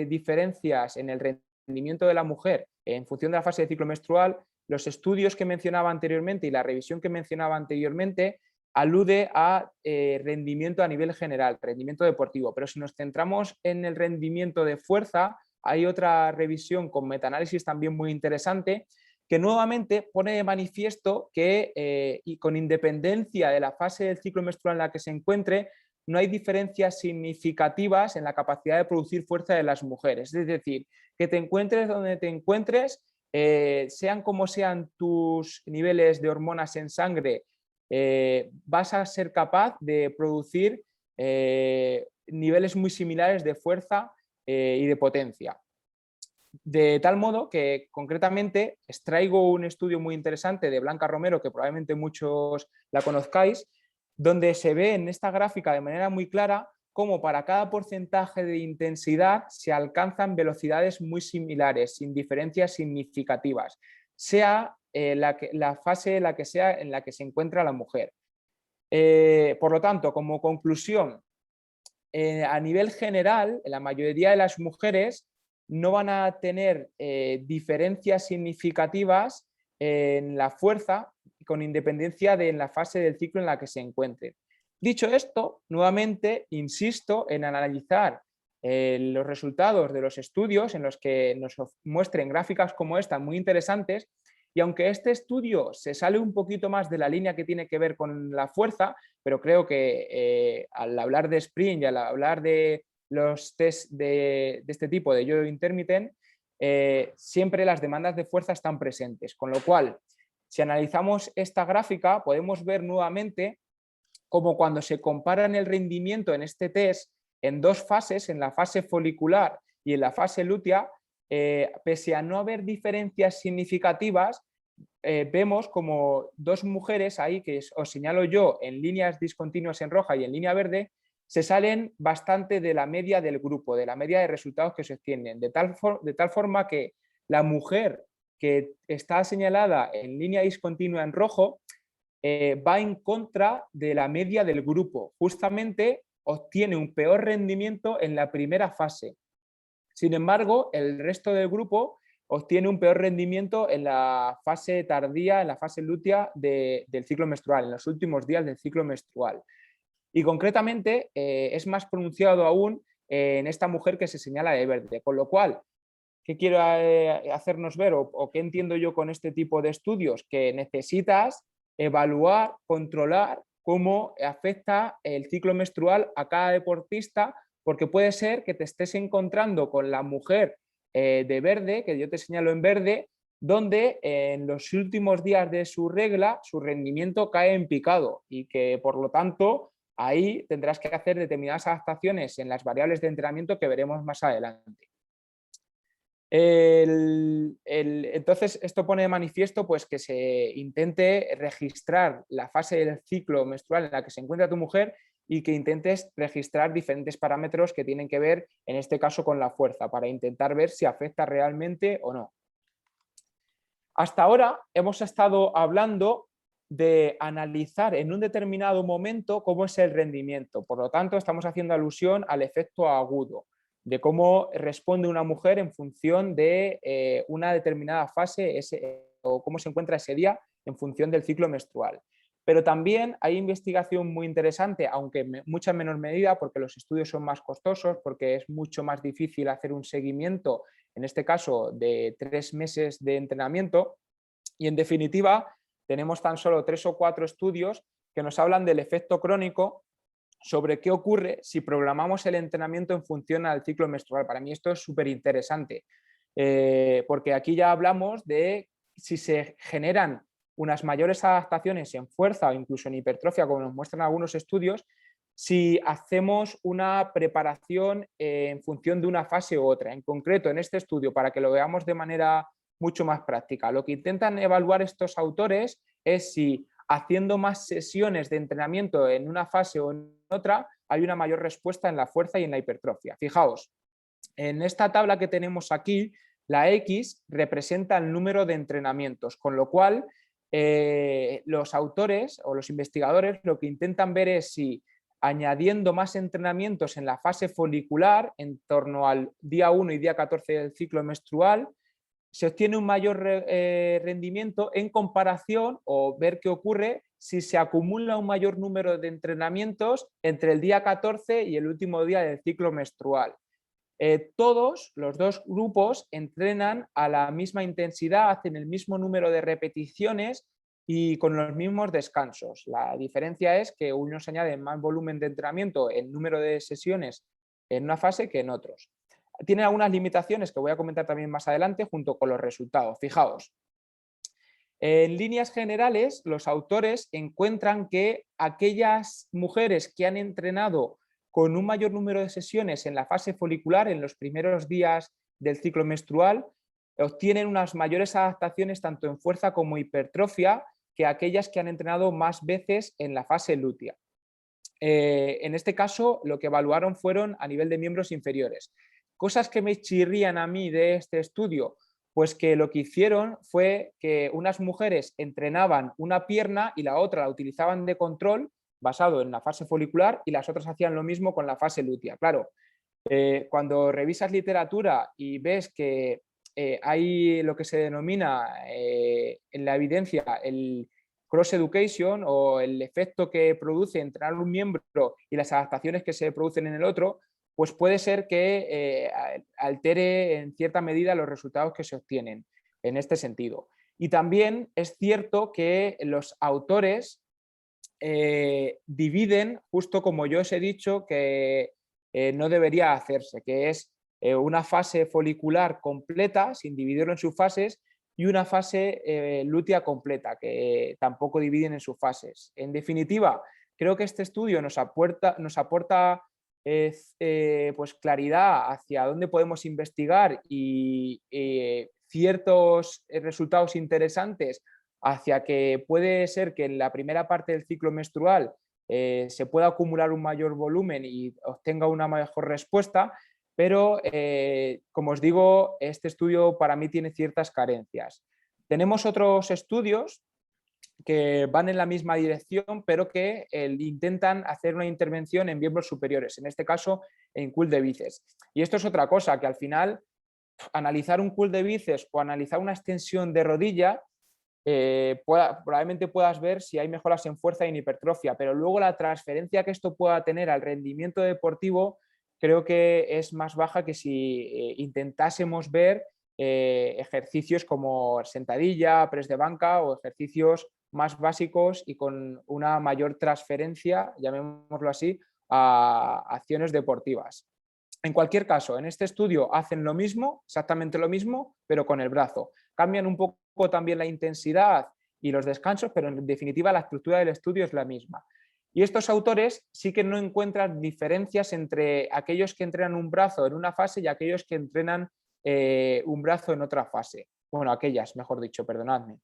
diferencias en el rendimiento de la mujer en función de la fase de ciclo menstrual, los estudios que mencionaba anteriormente y la revisión que mencionaba anteriormente alude a rendimiento a nivel general, rendimiento deportivo, pero si nos centramos en el rendimiento de fuerza, hay otra revisión con metaanálisis también muy interesante que nuevamente pone de manifiesto que y con independencia de la fase del ciclo menstrual en la que se encuentre, no hay diferencias significativas en la capacidad de producir fuerza de las mujeres. Es decir, que te encuentres donde te encuentres, sean como sean tus niveles de hormonas en sangre, vas a ser capaz de producir niveles muy similares de fuerza y de potencia. De tal modo que concretamente extraigo un estudio muy interesante de Blanca Romero, que probablemente muchos la conozcáis, donde se ve en esta gráfica de manera muy clara cómo para cada porcentaje de intensidad se alcanzan velocidades muy similares, sin diferencias significativas, sea la fase en la que sea en la que se encuentra la mujer. Por lo tanto, como conclusión, a nivel general, la mayoría de las mujeres no van a tener diferencias significativas en la fuerza con independencia de la fase del ciclo en la que se encuentren. Dicho esto, nuevamente insisto en analizar los resultados de los estudios en los que nos muestren gráficas como esta muy interesantes, y aunque este estudio se sale un poquito más de la línea que tiene que ver con la fuerza, pero creo que al hablar de sprint y al hablar de los test de este tipo de yo-yo intermittent, siempre las demandas de fuerza están presentes, con lo cual, si analizamos esta gráfica, podemos ver nuevamente como cuando se comparan el rendimiento en este test en dos fases, en la fase folicular y en la fase lútea, pese a no haber diferencias significativas, vemos como dos mujeres ahí, que os señalo yo en líneas discontinuas en roja y en línea verde, se salen bastante de la media del grupo, de la media de resultados que se obtienen, de tal forma que la mujer que está señalada en línea discontinua en rojo va en contra de la media del grupo. Justamente obtiene un peor rendimiento en la primera fase. Sin embargo, el resto del grupo obtiene un peor rendimiento en la fase tardía, en la fase lútea del ciclo menstrual, en los últimos días del ciclo menstrual. Y concretamente es más pronunciado aún en esta mujer que se señala de verde. Con lo cual, ¿qué quiero hacernos ver o qué entiendo yo con este tipo de estudios? Que necesitas evaluar, controlar cómo afecta el ciclo menstrual a cada deportista, porque puede ser que te estés encontrando con la mujer de verde, que yo te señalo en verde, donde en los últimos días de su regla su rendimiento cae en picado y que por lo tanto ahí tendrás que hacer determinadas adaptaciones en las variables de entrenamiento que veremos más adelante. Entonces, esto pone de manifiesto pues, que se intente registrar la fase del ciclo menstrual en la que se encuentra tu mujer y que intentes registrar diferentes parámetros que tienen que ver, en este caso, con la fuerza, para intentar ver si afecta realmente o no. Hasta ahora hemos estado hablando de analizar en un determinado momento cómo es el rendimiento. Por lo tanto, estamos haciendo alusión al efecto agudo, de cómo responde una mujer en función de una determinada fase o cómo se encuentra ese día en función del ciclo menstrual. Pero también hay investigación muy interesante, aunque en mucha menor medida, porque los estudios son más costosos, porque es mucho más difícil hacer un seguimiento, en este caso de 3 meses de entrenamiento, y en definitiva tenemos tan solo 3 o 4 estudios que nos hablan del efecto crónico sobre qué ocurre si programamos el entrenamiento en función al ciclo menstrual. Para mí esto es súper interesante, porque aquí ya hablamos de si se generan unas mayores adaptaciones en fuerza o incluso en hipertrofia, como nos muestran algunos estudios, si hacemos una preparación en función de una fase u otra. En concreto, en este estudio, para que lo veamos de manera mucho más práctica, lo que intentan evaluar estos autores es si haciendo más sesiones de entrenamiento en una fase o en otra, hay una mayor respuesta en la fuerza y en la hipertrofia. Fijaos, en esta tabla que tenemos aquí, la X representa el número de entrenamientos, con lo cual los autores o los investigadores lo que intentan ver es si añadiendo más entrenamientos en la fase folicular, en torno al día 1 y día 14 del ciclo menstrual, se obtiene un mayor rendimiento en comparación o ver qué ocurre si se acumula un mayor número de entrenamientos entre el día 14 y el último día del ciclo menstrual. Todos los dos grupos entrenan a la misma intensidad, hacen el mismo número de repeticiones y con los mismos descansos. La diferencia es que unos añaden más volumen de entrenamiento en número de sesiones en una fase que en otros. Tiene algunas limitaciones que voy a comentar también más adelante junto con los resultados. Fijaos, en líneas generales, los autores encuentran que aquellas mujeres que han entrenado con un mayor número de sesiones en la fase folicular, en los primeros días del ciclo menstrual, obtienen unas mayores adaptaciones tanto en fuerza como hipertrofia que aquellas que han entrenado más veces en la fase lútea. En este caso, lo que evaluaron fueron a nivel de miembros inferiores. Cosas que me chirrían a mí de este estudio, pues que lo que hicieron fue que unas mujeres entrenaban una pierna y la otra la utilizaban de control basado en la fase folicular y las otras hacían lo mismo con la fase lútea. Claro, cuando revisas literatura y ves que hay lo que se denomina en la evidencia el cross education o el efecto que produce entrenar un miembro y las adaptaciones que se producen en el otro, pues puede ser que altere en cierta medida los resultados que se obtienen en este sentido. Y también es cierto que los autores dividen, justo como yo os he dicho, que no debería hacerse, que es una fase folicular completa, sin dividirlo en sus fases, y una fase lútea completa, que tampoco dividen en sus fases. En definitiva, creo que este estudio nos aporta pues claridad hacia dónde podemos investigar y ciertos resultados interesantes hacia que puede ser que en la primera parte del ciclo menstrual se pueda acumular un mayor volumen y obtenga una mejor respuesta, pero como os digo, este estudio para mí tiene ciertas carencias. Tenemos otros estudios que van en la misma dirección, pero que intentan hacer una intervención en miembros superiores, en este caso en curl de bíceps. Y esto es otra cosa, que al final analizar un curl de bíceps o analizar una extensión de rodilla, probablemente puedas ver si hay mejoras en fuerza y en hipertrofia, pero luego la transferencia que esto pueda tener al rendimiento deportivo creo que es más baja que si intentásemos ver ejercicios como sentadilla, press de banca o ejercicios más básicos y con una mayor transferencia, llamémoslo así, a acciones deportivas. En cualquier caso, en este estudio hacen lo mismo, exactamente lo mismo, pero con el brazo. Cambian un poco también la intensidad y los descansos, pero en definitiva la estructura del estudio es la misma. Y estos autores sí que no encuentran diferencias entre aquellos que entrenan un brazo en una fase y aquellos que entrenan un brazo en otra fase. Bueno, aquellas, mejor dicho, perdonadme.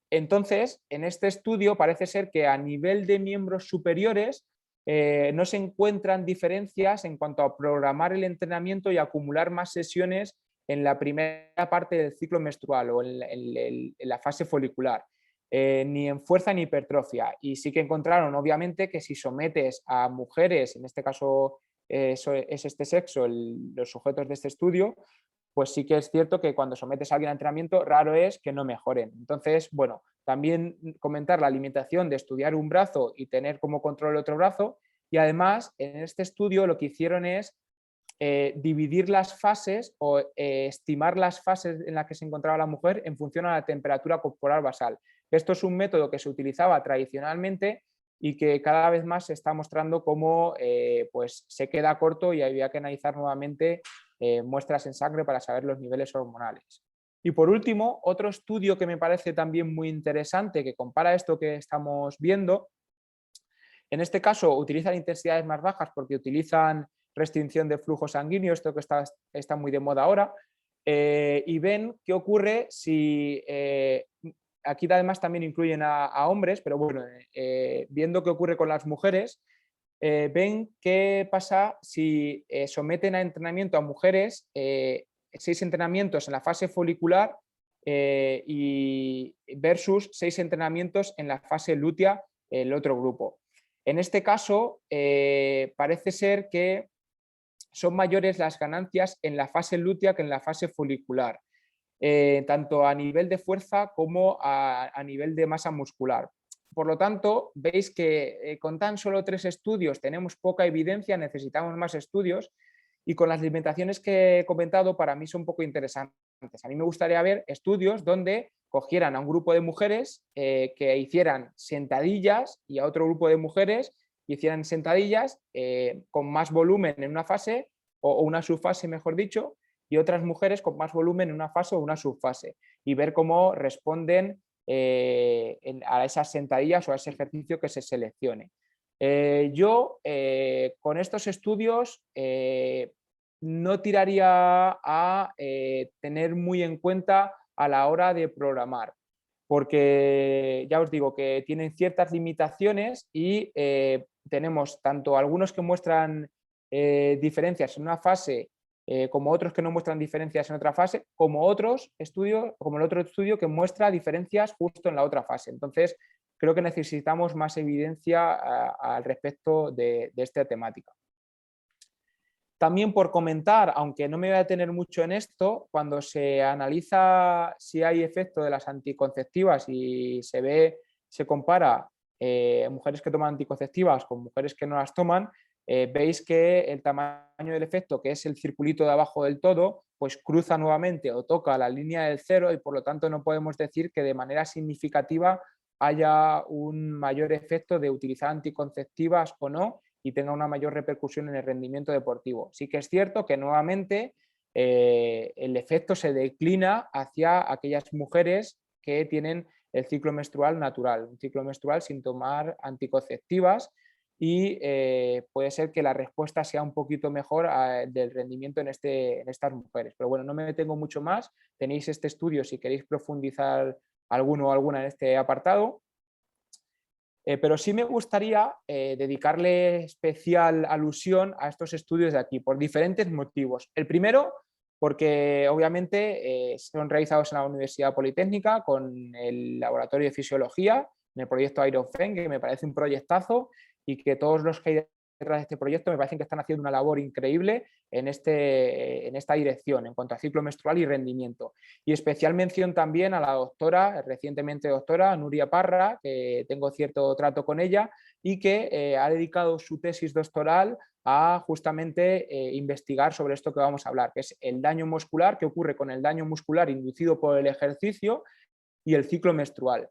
Entonces, en este estudio parece ser que a nivel de miembros superiores no se encuentran diferencias en cuanto a programar el entrenamiento y acumular más sesiones en la primera parte del ciclo menstrual o en la fase folicular, ni en fuerza ni hipertrofia. Y sí que encontraron, obviamente, que si sometes a mujeres, en este caso es este sexo, los sujetos de este estudio, pues sí que es cierto que cuando sometes a alguien a entrenamiento, raro es que no mejoren. Entonces, bueno, también comentar la limitación de estudiar un brazo y tener como control el otro brazo. Y además, en este estudio lo que hicieron es dividir las fases o estimar las fases en las que se encontraba la mujer en función a la temperatura corporal basal. Esto es un método que se utilizaba tradicionalmente y que cada vez más se está mostrando cómo pues se queda corto y había que analizar nuevamente muestras en sangre para saber los niveles hormonales. Y por último, otro estudio que me parece también muy interesante, que compara esto que estamos viendo, en este caso utilizan intensidades más bajas porque utilizan restricción de flujo sanguíneo, esto que está muy de moda ahora, y ven qué ocurre si, aquí además también incluyen a hombres, pero bueno, viendo qué ocurre con las mujeres, ven qué pasa si someten a entrenamiento a mujeres 6 entrenamientos en la fase folicular y versus 6 entrenamientos en la fase lútea, el otro grupo. En este caso, parece ser que son mayores las ganancias en la fase lútea que en la fase folicular, tanto a nivel de fuerza como a nivel de masa muscular. Por lo tanto, veis que con tan solo 3 estudios tenemos poca evidencia, necesitamos más estudios y con las limitaciones que he comentado para mí son un poco interesantes. A mí me gustaría ver estudios donde cogieran a un grupo de mujeres que hicieran sentadillas y a otro grupo de mujeres que hicieran sentadillas con más volumen en una fase o una subfase, mejor dicho, y otras mujeres con más volumen en una fase o una subfase y ver cómo responden a esas sentadillas o a ese ejercicio que se seleccione. Yo con estos estudios no tiraría a tener muy en cuenta a la hora de programar, porque ya os digo que tienen ciertas limitaciones y tenemos tanto algunos que muestran diferencias en una fase como otros que no muestran diferencias en otra fase, como otros estudios, como el otro estudio que muestra diferencias justo en la otra fase. Entonces, creo que necesitamos más evidencia al respecto de esta temática. También por comentar, aunque no me voy a detener mucho en esto, cuando se analiza si hay efecto de las anticonceptivas y se compara mujeres que toman anticonceptivas con mujeres que no las toman, veis que el tamaño del efecto, que es el circulito de abajo del todo, pues cruza nuevamente o toca la línea del cero y por lo tanto no podemos decir que de manera significativa haya un mayor efecto de utilizar anticonceptivas o no y tenga una mayor repercusión en el rendimiento deportivo. Sí que es cierto que nuevamente el efecto se declina hacia aquellas mujeres que tienen el ciclo menstrual natural, un ciclo menstrual sin tomar anticonceptivas y puede ser que la respuesta sea un poquito mejor del rendimiento en estas mujeres. Pero bueno, no me detengo mucho más. Tenéis este estudio si queréis profundizar alguno o alguna en este apartado. Pero sí me gustaría dedicarle especial alusión a estos estudios de aquí, por diferentes motivos. El primero, porque obviamente son realizados en la Universidad Politécnica con el Laboratorio de Fisiología, en el proyecto IronFen, que me parece un proyectazo y que todos los que hay detrás de este proyecto me parecen que están haciendo una labor increíble en esta dirección, en cuanto a ciclo menstrual y rendimiento. Y especial mención también a la doctora, recientemente doctora, Nuria Parra, que tengo cierto trato con ella y que ha dedicado su tesis doctoral a justamente investigar sobre esto que vamos a hablar, que es el daño muscular, que ocurre con el daño muscular inducido por el ejercicio y el ciclo menstrual.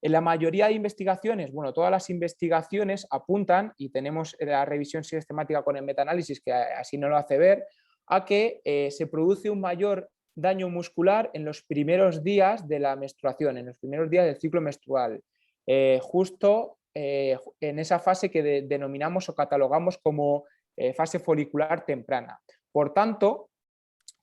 En la mayoría de investigaciones, bueno, todas las investigaciones apuntan, y tenemos la revisión sistemática con el metaanálisis que así nos lo hace ver, a que se produce un mayor daño muscular en los primeros días de la menstruación, en los primeros días del ciclo menstrual, justo en esa fase que denominamos o catalogamos como fase folicular temprana. Por tanto,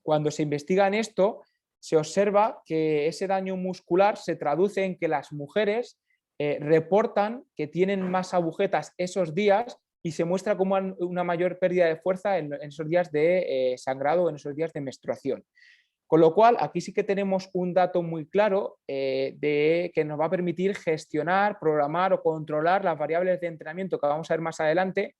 cuando se investiga en esto, se observa que ese daño muscular se traduce en que las mujeres reportan que tienen más agujetas esos días y se muestra como una mayor pérdida de fuerza en esos días de sangrado o en esos días de menstruación. Con lo cual, aquí sí que tenemos un dato muy claro que nos va a permitir gestionar, programar o controlar las variables de entrenamiento que vamos a ver más adelante,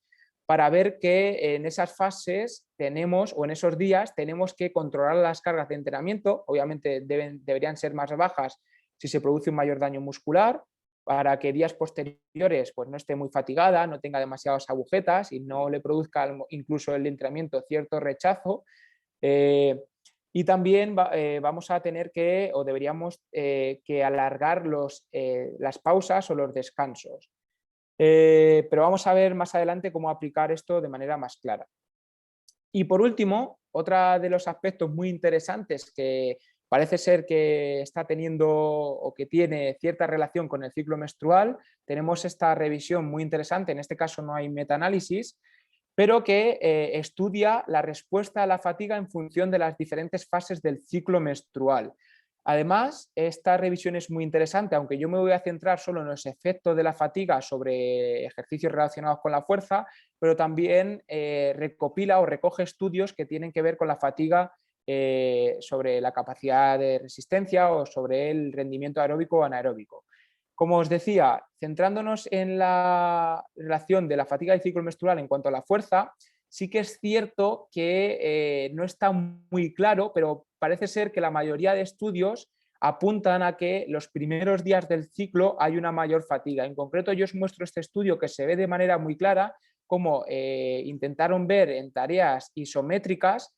para ver que en esas fases tenemos, o en esos días, tenemos que controlar las cargas de entrenamiento. Obviamente deberían ser más bajas si se produce un mayor daño muscular, para que días posteriores pues, no esté muy fatigada, no tenga demasiadas agujetas y no le produzca incluso el entrenamiento cierto rechazo. Y también vamos a tener que, o deberíamos que alargar las pausas o los descansos. Pero vamos a ver más adelante cómo aplicar esto de manera más clara. Y por último, otro de los aspectos muy interesantes que parece ser que está teniendo o que tiene cierta relación con el ciclo menstrual, tenemos esta revisión muy interesante, en este caso no hay metaanálisis, pero que estudia la respuesta a la fatiga en función de las diferentes fases del ciclo menstrual. Además, esta revisión es muy interesante, aunque yo me voy a centrar solo en los efectos de la fatiga sobre ejercicios relacionados con la fuerza, pero también recopila o recoge estudios que tienen que ver con la fatiga sobre la capacidad de resistencia o sobre el rendimiento aeróbico o anaeróbico. Como os decía, centrándonos en la relación de la fatiga del ciclo menstrual en cuanto a la fuerza, sí que es cierto que no está muy claro, pero parece ser que la mayoría de estudios apuntan a que los primeros días del ciclo hay una mayor fatiga. En concreto, yo os muestro este estudio que se ve de manera muy clara cómo intentaron ver en tareas isométricas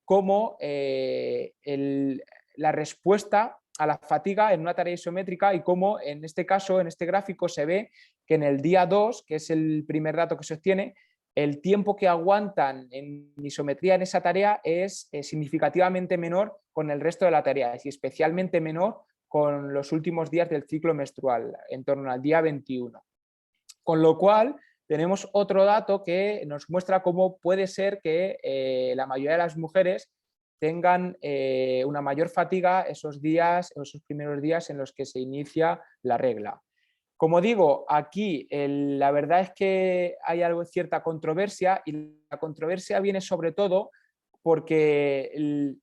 cómo la respuesta a la fatiga en una tarea isométrica y cómo en este caso, en este gráfico, se ve que en el día 2, que es el primer dato que se obtiene, el tiempo que aguantan en isometría en esa tarea es significativamente menor con el resto de la tarea y especialmente menor con los últimos días del ciclo menstrual, en torno al día 21. Con lo cual, tenemos otro dato que nos muestra cómo puede ser que la mayoría de las mujeres tengan una mayor fatiga esos días, esos primeros días en los que se inicia la regla. Como digo, aquí la verdad es que hay cierta controversia y la controversia viene sobre todo porque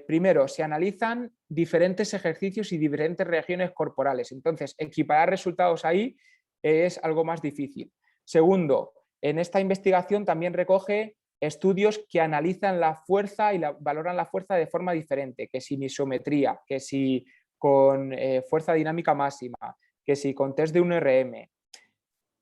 primero se analizan diferentes ejercicios y diferentes regiones corporales. Entonces, equiparar resultados ahí es algo más difícil. Segundo, en esta investigación también recoge estudios que analizan la fuerza y valoran la fuerza de forma diferente, que si isometría, que si con fuerza dinámica máxima, que si con test de 1RM.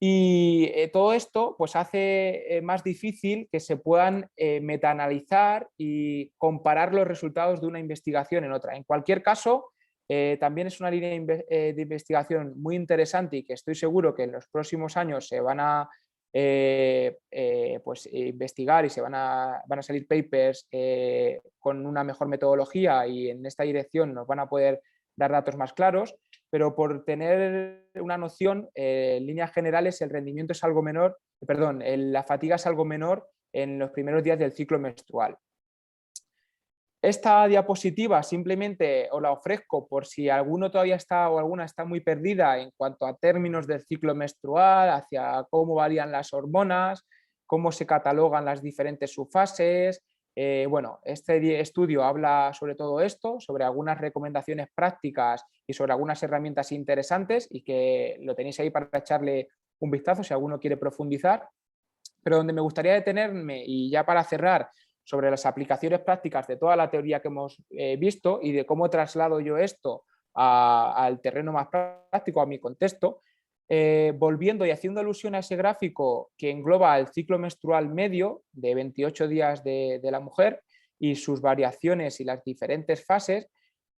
Y todo esto pues, hace más difícil que se puedan metaanalizar y comparar los resultados de una investigación en otra. En cualquier caso, también es una línea de investigación muy interesante y que estoy seguro que en los próximos años se van a pues, investigar y van a salir papers con una mejor metodología y en esta dirección nos van a poder dar datos más claros, pero por tener una noción, en líneas generales el rendimiento es algo menor, perdón, la fatiga es algo menor en los primeros días del ciclo menstrual. Esta diapositiva simplemente os la ofrezco por si alguno todavía está o alguna está muy perdida en cuanto a términos del ciclo menstrual, hacia cómo varían las hormonas, cómo se catalogan las diferentes subfases. Bueno, este estudio habla sobre todo esto, sobre algunas recomendaciones prácticas y sobre algunas herramientas interesantes y que lo tenéis ahí para echarle un vistazo si alguno quiere profundizar. Pero donde me gustaría detenerme y ya para cerrar, sobre las aplicaciones prácticas de toda la teoría que hemos visto y de cómo traslado yo esto al terreno más práctico, a mi contexto, volviendo y haciendo alusión a ese gráfico que engloba el ciclo menstrual medio de 28 días de la mujer y sus variaciones y las diferentes fases,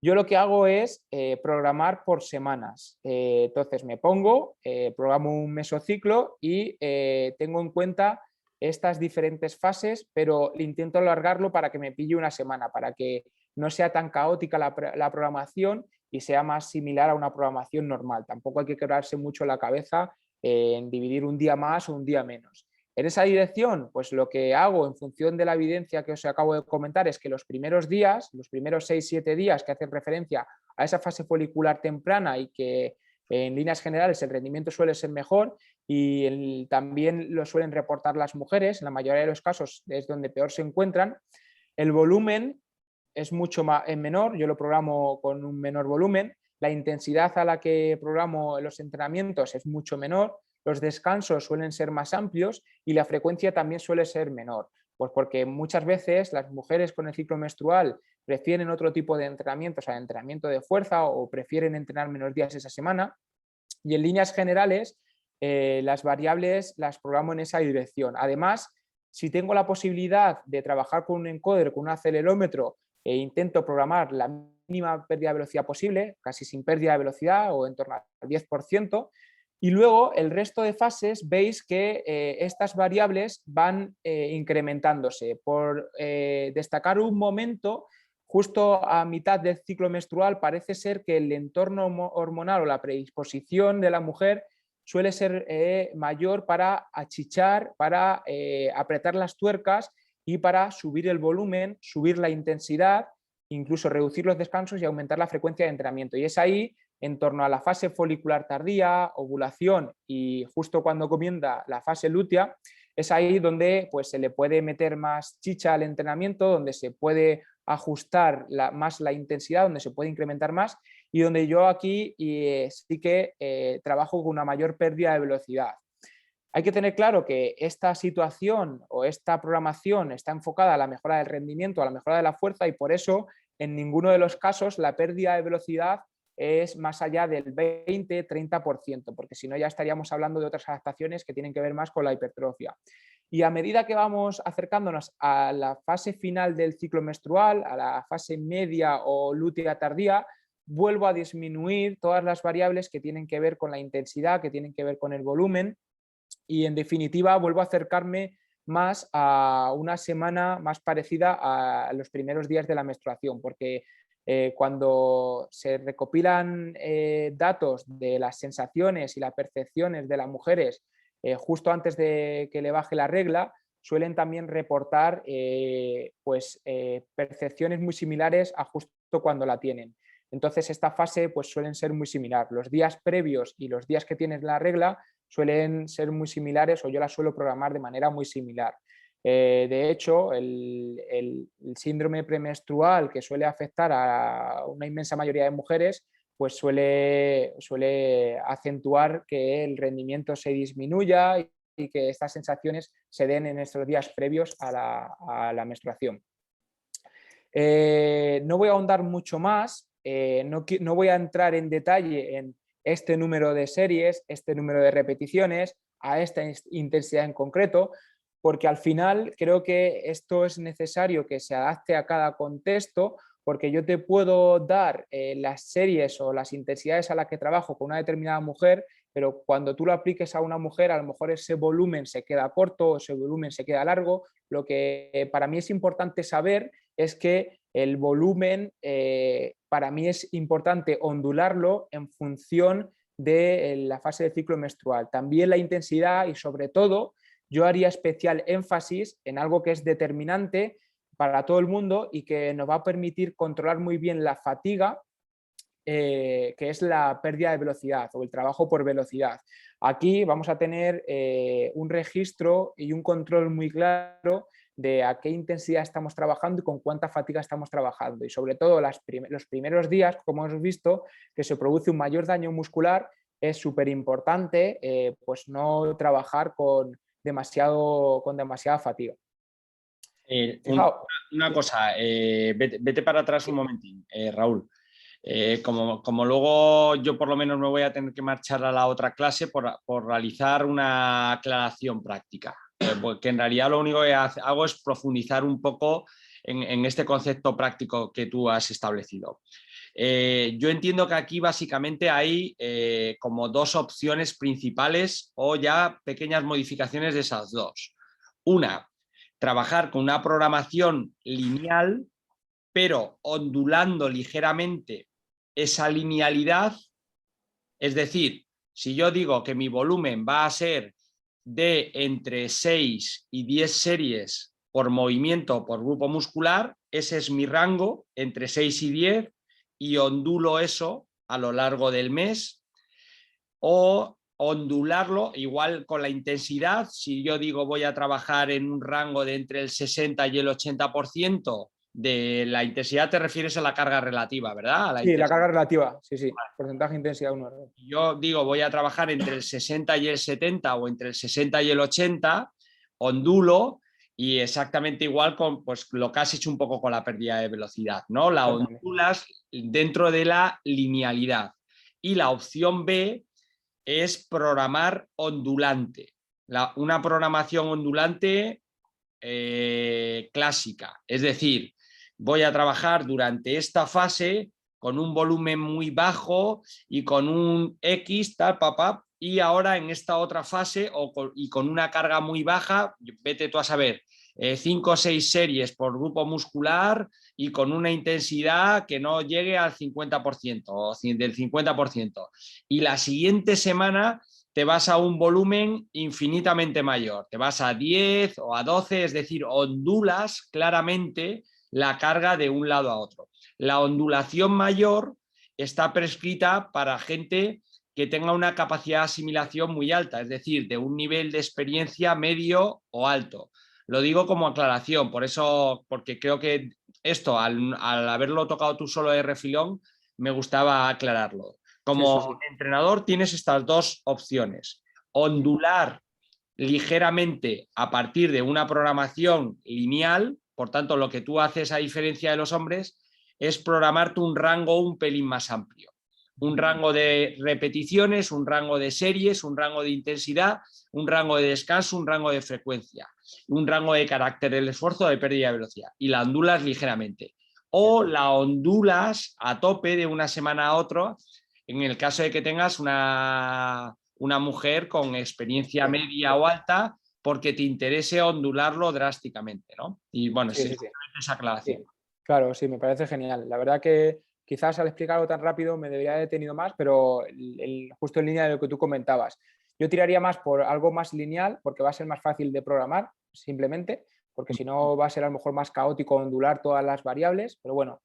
yo lo que hago es programar por semanas. Entonces me pongo, programo un mesociclo y tengo en cuenta estas diferentes fases, pero intento alargarlo para que me pille una semana, para que no sea tan caótica la programación y sea más similar a una programación normal. Tampoco hay que quebrarse mucho la cabeza en dividir un día más o un día menos. En esa dirección, pues lo que hago en función de la evidencia que os acabo de comentar es que los primeros días, los primeros 6-7 días que hacen referencia a esa fase folicular temprana y que en líneas generales el rendimiento suele ser mejor y también lo suelen reportar las mujeres, en la mayoría de los casos es donde peor se encuentran, el volumen es mucho menor, yo lo programo con un menor volumen, la intensidad a la que programo los entrenamientos es mucho menor, los descansos suelen ser más amplios y la frecuencia también suele ser menor. Pues porque muchas veces las mujeres con el ciclo menstrual prefieren otro tipo de entrenamiento, o sea, entrenamiento de fuerza o prefieren entrenar menos días esa semana y en líneas generales las variables las programo en esa dirección. Además, si tengo la posibilidad de trabajar con un encoder, con un acelerómetro e intento programar la mínima pérdida de velocidad posible, casi sin pérdida de velocidad o en torno al 10%, y luego el resto de fases veis que estas variables van incrementándose. Por destacar un momento, justo a mitad del ciclo menstrual parece ser que el entorno hormonal o la predisposición de la mujer suele ser mayor para achichar, para apretar las tuercas y para subir el volumen, subir la intensidad, incluso reducir los descansos y aumentar la frecuencia de entrenamiento. Y es ahí, en torno a la fase folicular tardía, ovulación y justo cuando comienza la fase lútea, es ahí donde pues, se le puede meter más chicha al entrenamiento, donde se puede ajustar más la intensidad, donde se puede incrementar más y donde yo aquí sí que trabajo con una mayor pérdida de velocidad. Hay que tener claro que esta situación o esta programación está enfocada a la mejora del rendimiento, a la mejora de la fuerza y por eso en ninguno de los casos la pérdida de velocidad es más allá del 20-30%, porque si no ya estaríamos hablando de otras adaptaciones que tienen que ver más con la hipertrofia. Y a medida que vamos acercándonos a la fase final del ciclo menstrual, a la fase media o lútea tardía, vuelvo a disminuir todas las variables que tienen que ver con la intensidad, que tienen que ver con el volumen y en definitiva vuelvo a acercarme más a una semana más parecida a los primeros días de la menstruación, porque cuando se recopilan datos de las sensaciones y las percepciones de las mujeres justo antes de que le baje la regla, suelen también reportar percepciones muy similares a justo cuando la tienen. Entonces esta fase pues, suelen ser muy similar. Los días previos y los días que tienes la regla suelen ser muy similares o yo las suelo programar de manera muy similar. De hecho, el síndrome premenstrual que suele afectar a una inmensa mayoría de mujeres, pues suele acentuar que el rendimiento se disminuya y que estas sensaciones se den en estos días previos a la menstruación. No voy a ahondar mucho más, no voy a entrar en detalle en este número de series, este número de repeticiones, a esta intensidad en concreto, porque al final creo que esto es necesario que se adapte a cada contexto, porque yo te puedo dar las series o las intensidades a las que trabajo con una determinada mujer, pero cuando tú lo apliques a una mujer, a lo mejor ese volumen se queda corto o ese volumen se queda largo. Lo que para mí es importante saber es que el volumen para mí es importante ondularlo en función de la fase de ciclo menstrual. También la intensidad y sobre todo yo haría especial énfasis en algo que es determinante para todo el mundo y que nos va a permitir controlar muy bien la fatiga, que es la pérdida de velocidad o el trabajo por velocidad. Aquí vamos a tener un registro y un control muy claro de a qué intensidad estamos trabajando y con cuánta fatiga estamos trabajando. Y sobre todo los primeros días, como hemos visto, que se produce un mayor daño muscular, es súper importante pues no trabajar con demasiada fatiga. Una cosa, vete para atrás un momentín, Raúl. Como luego yo por lo menos me voy a tener que marchar a la otra clase por realizar una aclaración práctica, porque en realidad lo único que hago es profundizar un poco en este concepto práctico que tú has establecido. Yo entiendo que aquí básicamente hay como dos opciones principales o ya pequeñas modificaciones de esas dos. Una, trabajar con una programación lineal, pero ondulando ligeramente esa linealidad. Es decir, si yo digo que mi volumen va a ser de entre 6 y 10 series por movimiento, por grupo muscular. Ese es mi rango, entre 6 y 10, y ondulo eso a lo largo del mes. O ondularlo igual con la intensidad. Si yo digo voy a trabajar en un rango de entre el 60 y el 80% de la intensidad, te refieres a la carga relativa, ¿verdad? A la Sí, la intensidad. carga relativa, sí, sí, porcentaje de intensidad 1. Yo digo voy a trabajar entre el 60 y el 70 o entre el 60 y el 80, ondulo, y exactamente igual con pues, lo que has hecho un poco con la pérdida de velocidad, ¿no? La ondulas dentro de la linealidad. Y la opción B es programar ondulante. Una programación ondulante clásica. Es decir, voy a trabajar durante esta fase con un volumen muy bajo y con un X, tal, y ahora en esta otra fase y con una carga muy baja, vete tú a saber, 5 o 6 series por grupo muscular y con una intensidad que no llegue al 50% o del 50%. Y la siguiente semana te vas a un volumen infinitamente mayor, te vas a 10 o a 12, es decir, ondulas claramente la carga de un lado a otro. La ondulación mayor está prescrita para gente que tenga una capacidad de asimilación muy alta, es decir, de un nivel de experiencia medio o alto. Lo digo como aclaración, por eso, porque creo que esto, al haberlo tocado tú solo de refilón, me gustaba aclararlo. Como entrenador tienes estas dos opciones: ondular ligeramente a partir de una programación lineal. Por tanto, lo que tú haces, a diferencia de los hombres, es programarte un rango un pelín más amplio. Un rango de repeticiones, un rango de series, un rango de intensidad, un rango de descanso, un rango de frecuencia, un rango de carácter del esfuerzo, de pérdida de velocidad. Y la ondulas ligeramente. O la ondulas a tope de una semana a otra, en el caso de que tengas una mujer con experiencia media o alta, porque te interese ondularlo drásticamente, ¿no? Y bueno, Sí, es sí, sí. esa aclaración. Sí. Claro, sí, me parece genial. La verdad que quizás al explicarlo tan rápido me debería haber detenido más, pero justo en línea de lo que tú comentabas. Yo tiraría más por algo más lineal, porque va a ser más fácil de programar, simplemente, porque si no va a ser a lo mejor más caótico ondular todas las variables, pero bueno,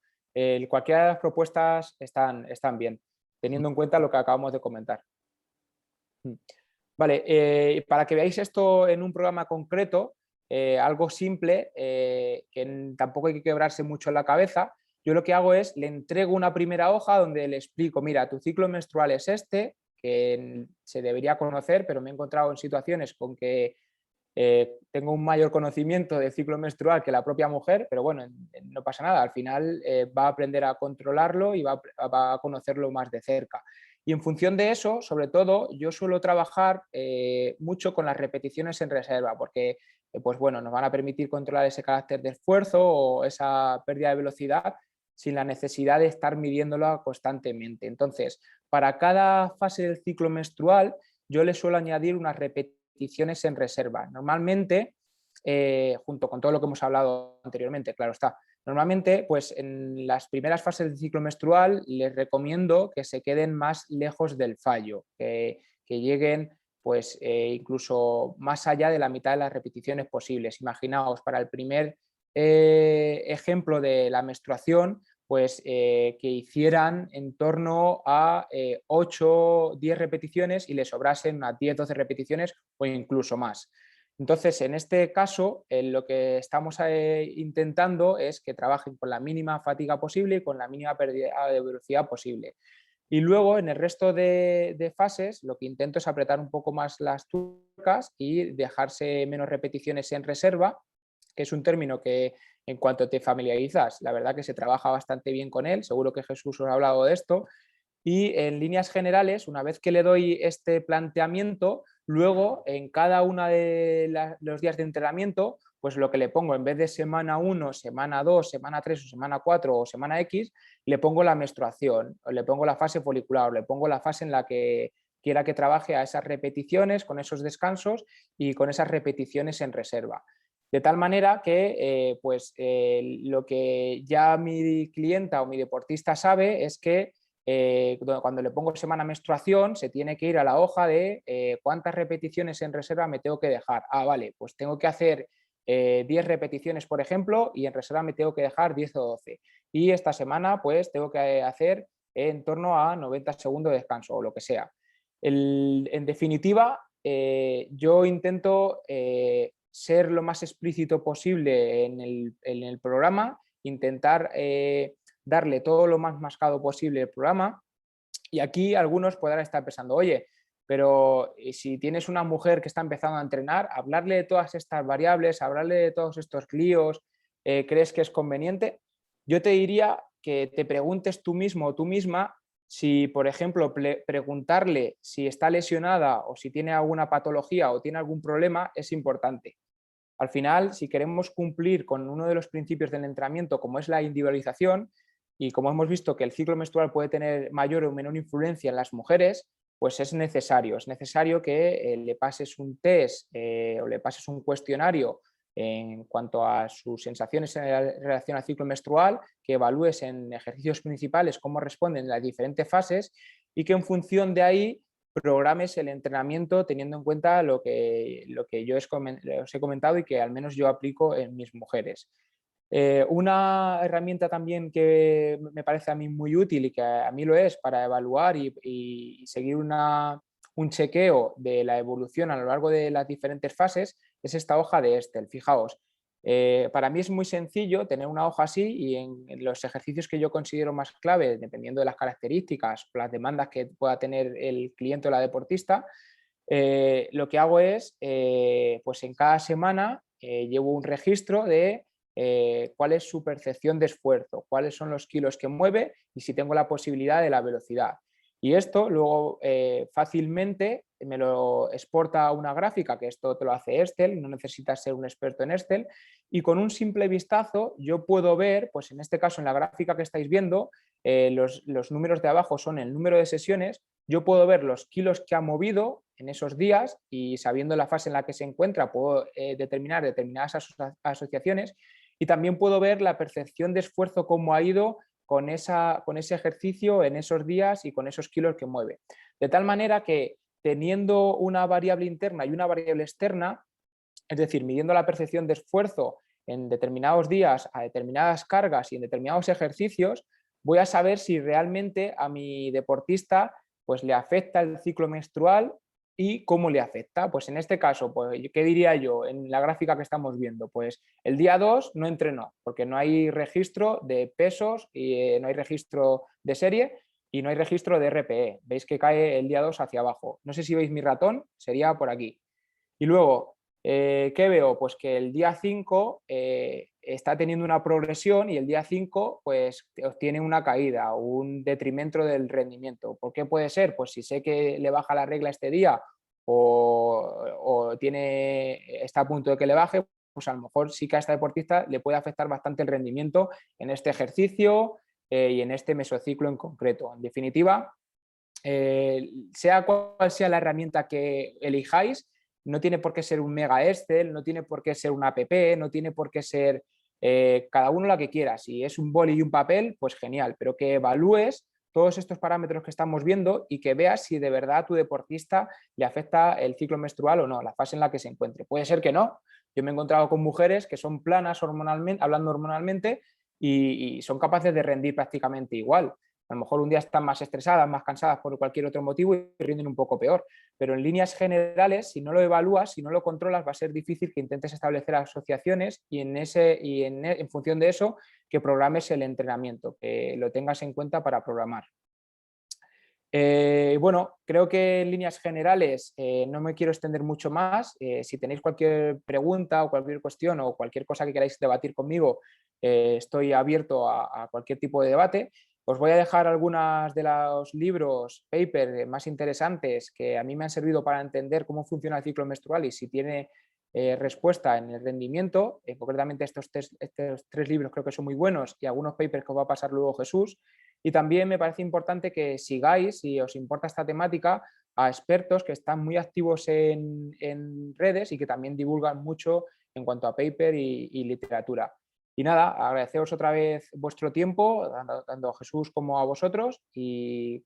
cualquiera de las propuestas están bien, teniendo en cuenta lo que acabamos de comentar. Vale, para que veáis esto en un programa concreto, algo simple, que tampoco hay que quebrarse mucho en la cabeza, yo lo que hago es, le entrego una primera hoja donde le explico, mira, tu ciclo menstrual es este, que se debería conocer, pero me he encontrado en situaciones con que tengo un mayor conocimiento del ciclo menstrual que la propia mujer, pero bueno, no pasa nada, al final va a aprender a controlarlo y va a conocerlo más de cerca. Y en función de eso, sobre todo, yo suelo trabajar mucho con las repeticiones en reserva, porque pues bueno, nos van a permitir controlar ese carácter de esfuerzo o esa pérdida de velocidad sin la necesidad de estar midiéndola constantemente. Entonces, para cada fase del ciclo menstrual, yo le suelo añadir unas repeticiones en reserva. Normalmente, junto con todo lo que hemos hablado anteriormente, claro está, normalmente, pues en las primeras fases del ciclo menstrual les recomiendo que se queden más lejos del fallo, que lleguen pues incluso más allá de la mitad de las repeticiones posibles. Imaginaos, para el primer ejemplo de la menstruación, pues que hicieran en torno a 8 o 10 repeticiones y les sobrasen unas 10 12 repeticiones o incluso más. Entonces, en este caso, lo que estamos intentando es que trabajen con la mínima fatiga posible y con la mínima pérdida de velocidad posible. Y luego, en el resto de fases, lo que intento es apretar un poco más las tuercas y dejarse menos repeticiones en reserva, que es un término que, en cuanto te familiarizas, la verdad que se trabaja bastante bien con él. Seguro que Jesús os ha hablado de esto. Y en líneas generales, una vez que le doy este planteamiento, luego en cada uno de los días de entrenamiento, pues lo que le pongo en vez de semana 1, semana 2, semana 3 o semana 4 o semana X, le pongo la menstruación, o le pongo la fase folicular, o le pongo la fase en la que quiera que trabaje a esas repeticiones, con esos descansos y con esas repeticiones en reserva. De tal manera que lo que ya mi clienta o mi deportista sabe es que cuando le pongo semana menstruación, se tiene que ir a la hoja de cuántas repeticiones en reserva me tengo que dejar. Ah, vale, pues tengo que hacer 10 repeticiones, por ejemplo, y en reserva me tengo que dejar 10 o 12. Y esta semana, pues, tengo que hacer en torno a 90 segundos de descanso o lo que sea. En definitiva, yo intento ser lo más explícito posible en el programa, intentar darle todo lo más mascado posible al programa. Y aquí algunos podrán estar pensando, oye, pero si tienes una mujer que está empezando a entrenar, hablarle de todas estas variables, hablarle de todos estos líos, ¿crees que es conveniente? Yo te diría que te preguntes tú mismo o tú misma si, por ejemplo, preguntarle si está lesionada o si tiene alguna patología o tiene algún problema es importante. Al final, si queremos cumplir con uno de los principios del entrenamiento, como es la individualización, y como hemos visto que el ciclo menstrual puede tener mayor o menor influencia en las mujeres, pues es necesario que le pases un test o le pases un cuestionario en cuanto a sus sensaciones en relación al ciclo menstrual, que evalúes en ejercicios principales cómo responden en las diferentes fases y que en función de ahí programes el entrenamiento teniendo en cuenta lo que yo os he comentado y que al menos yo aplico en mis mujeres. Una herramienta también que me parece a mí muy útil y que a mí lo es para evaluar y seguir un chequeo de la evolución a lo largo de las diferentes fases es esta hoja de Excel. Fijaos, para mí es muy sencillo tener una hoja así y en los ejercicios que yo considero más clave, dependiendo de las características o las demandas que pueda tener el cliente o la deportista, lo que hago es, pues en cada semana llevo un registro de cuál es su percepción de esfuerzo, cuáles son los kilos que mueve y si tengo la posibilidad de la velocidad. Y esto luego fácilmente me lo exporta a una gráfica, que esto te lo hace Excel, no necesitas ser un experto en Excel, y con un simple vistazo yo puedo ver, pues en este caso en la gráfica que estáis viendo, los números de abajo son el número de sesiones, yo puedo ver los kilos que ha movido en esos días y sabiendo la fase en la que se encuentra puedo determinar determinadas asociaciones y también puedo ver la percepción de esfuerzo, cómo ha ido con ese ejercicio en esos días y con esos kilos que mueve. De tal manera que teniendo una variable interna y una variable externa, es decir, midiendo la percepción de esfuerzo en determinados días, a determinadas cargas y en determinados ejercicios, voy a saber si realmente a mi deportista pues, le afecta el ciclo menstrual y cómo le afecta. Pues en este caso, pues, ¿qué diría yo en la gráfica que estamos viendo? Pues el día 2 no entrenó porque no hay registro de pesos y no hay registro de serie y no hay registro de RPE. Veis que cae el día 2 hacia abajo. No sé si veis mi ratón, sería por aquí. Y luego, ¿qué veo? Pues que el día 5 está teniendo una progresión y el día 5 pues obtiene una caída, un detrimento del rendimiento. ¿Por qué puede ser? Pues si sé que le baja la regla este día o está a punto de que le baje, pues a lo mejor sí que a esta deportista le puede afectar bastante el rendimiento en este ejercicio y en este mesociclo en concreto. En definitiva, sea cual sea la herramienta que elijáis, no tiene por qué ser un mega Excel, no tiene por qué ser una app, no tiene por qué ser cada uno la que quiera. Si es un boli y un papel, pues genial, pero que evalúes todos estos parámetros que estamos viendo y que veas si de verdad a tu deportista le afecta el ciclo menstrual o no, la fase en la que se encuentre. Puede ser que no. Yo me he encontrado con mujeres que son planas hormonalmente, hablando hormonalmente y son capaces de rendir prácticamente igual. A lo mejor un día están más estresadas, más cansadas por cualquier otro motivo y rinden un poco peor. Pero en líneas generales, si no lo evalúas, si no lo controlas, va a ser difícil que intentes establecer asociaciones y en función de eso que programes el entrenamiento, que lo tengas en cuenta para programar. Bueno, creo que en líneas generales no me quiero extender mucho más. Si tenéis cualquier pregunta o cualquier cuestión o cualquier cosa que queráis debatir conmigo, estoy abierto a cualquier tipo de debate. Os voy a dejar algunos de los libros, papers más interesantes que a mí me han servido para entender cómo funciona el ciclo menstrual y si tiene respuesta en el rendimiento. Concretamente estos tres libros creo que son muy buenos y algunos papers que os va a pasar luego Jesús. Y también me parece importante que sigáis, si os importa esta temática, a expertos que están muy activos en redes y que también divulgan mucho en cuanto a paper y literatura. Y nada, agradeceros otra vez vuestro tiempo, tanto a Jesús como a vosotros, y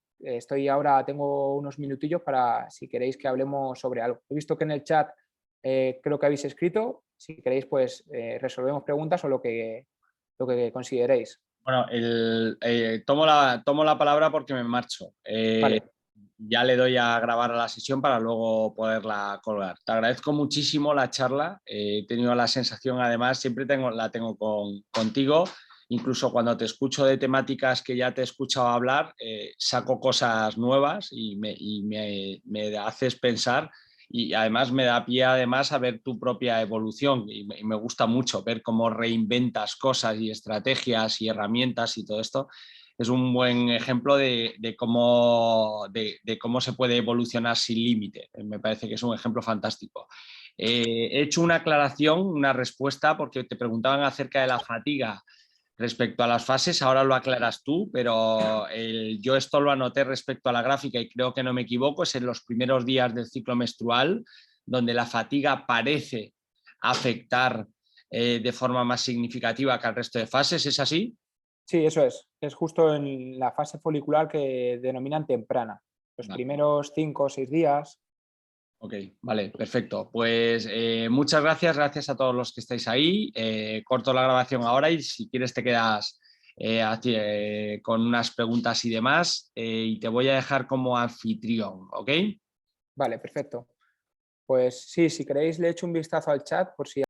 tengo unos minutillos para si queréis que hablemos sobre algo. He visto que en el chat creo que habéis escrito, si queréis pues resolvemos preguntas o lo que consideréis. Bueno, tomo la palabra porque me marcho. Vale. Ya le doy a grabar a la sesión para luego poderla colgar. Te agradezco muchísimo la charla. He tenido la sensación, además, siempre la tengo contigo. Incluso cuando te escucho de temáticas que ya te he escuchado hablar, saco cosas nuevas y me haces pensar y además me da pie además a ver tu propia evolución y me gusta mucho ver cómo reinventas cosas y estrategias y herramientas y todo esto. Es un buen ejemplo de cómo se puede evolucionar sin límite. Me parece que es un ejemplo fantástico. He hecho una aclaración, una respuesta, porque te preguntaban acerca de la fatiga respecto a las fases, ahora lo aclaras tú, pero yo esto lo anoté respecto a la gráfica y creo que no me equivoco, es en los primeros días del ciclo menstrual, donde la fatiga parece afectar de forma más significativa que al resto de fases, ¿es así? Sí, eso es. Es justo en la fase folicular que denominan temprana. Los Vale. primeros 5 o 6 días. Ok, vale, perfecto. Pues muchas gracias a todos los que estáis ahí. Corto la grabación ahora y si quieres te quedas con unas preguntas y demás y te voy a dejar como anfitrión, ¿ok? Vale, perfecto. Pues sí, si queréis le echo un vistazo al chat por si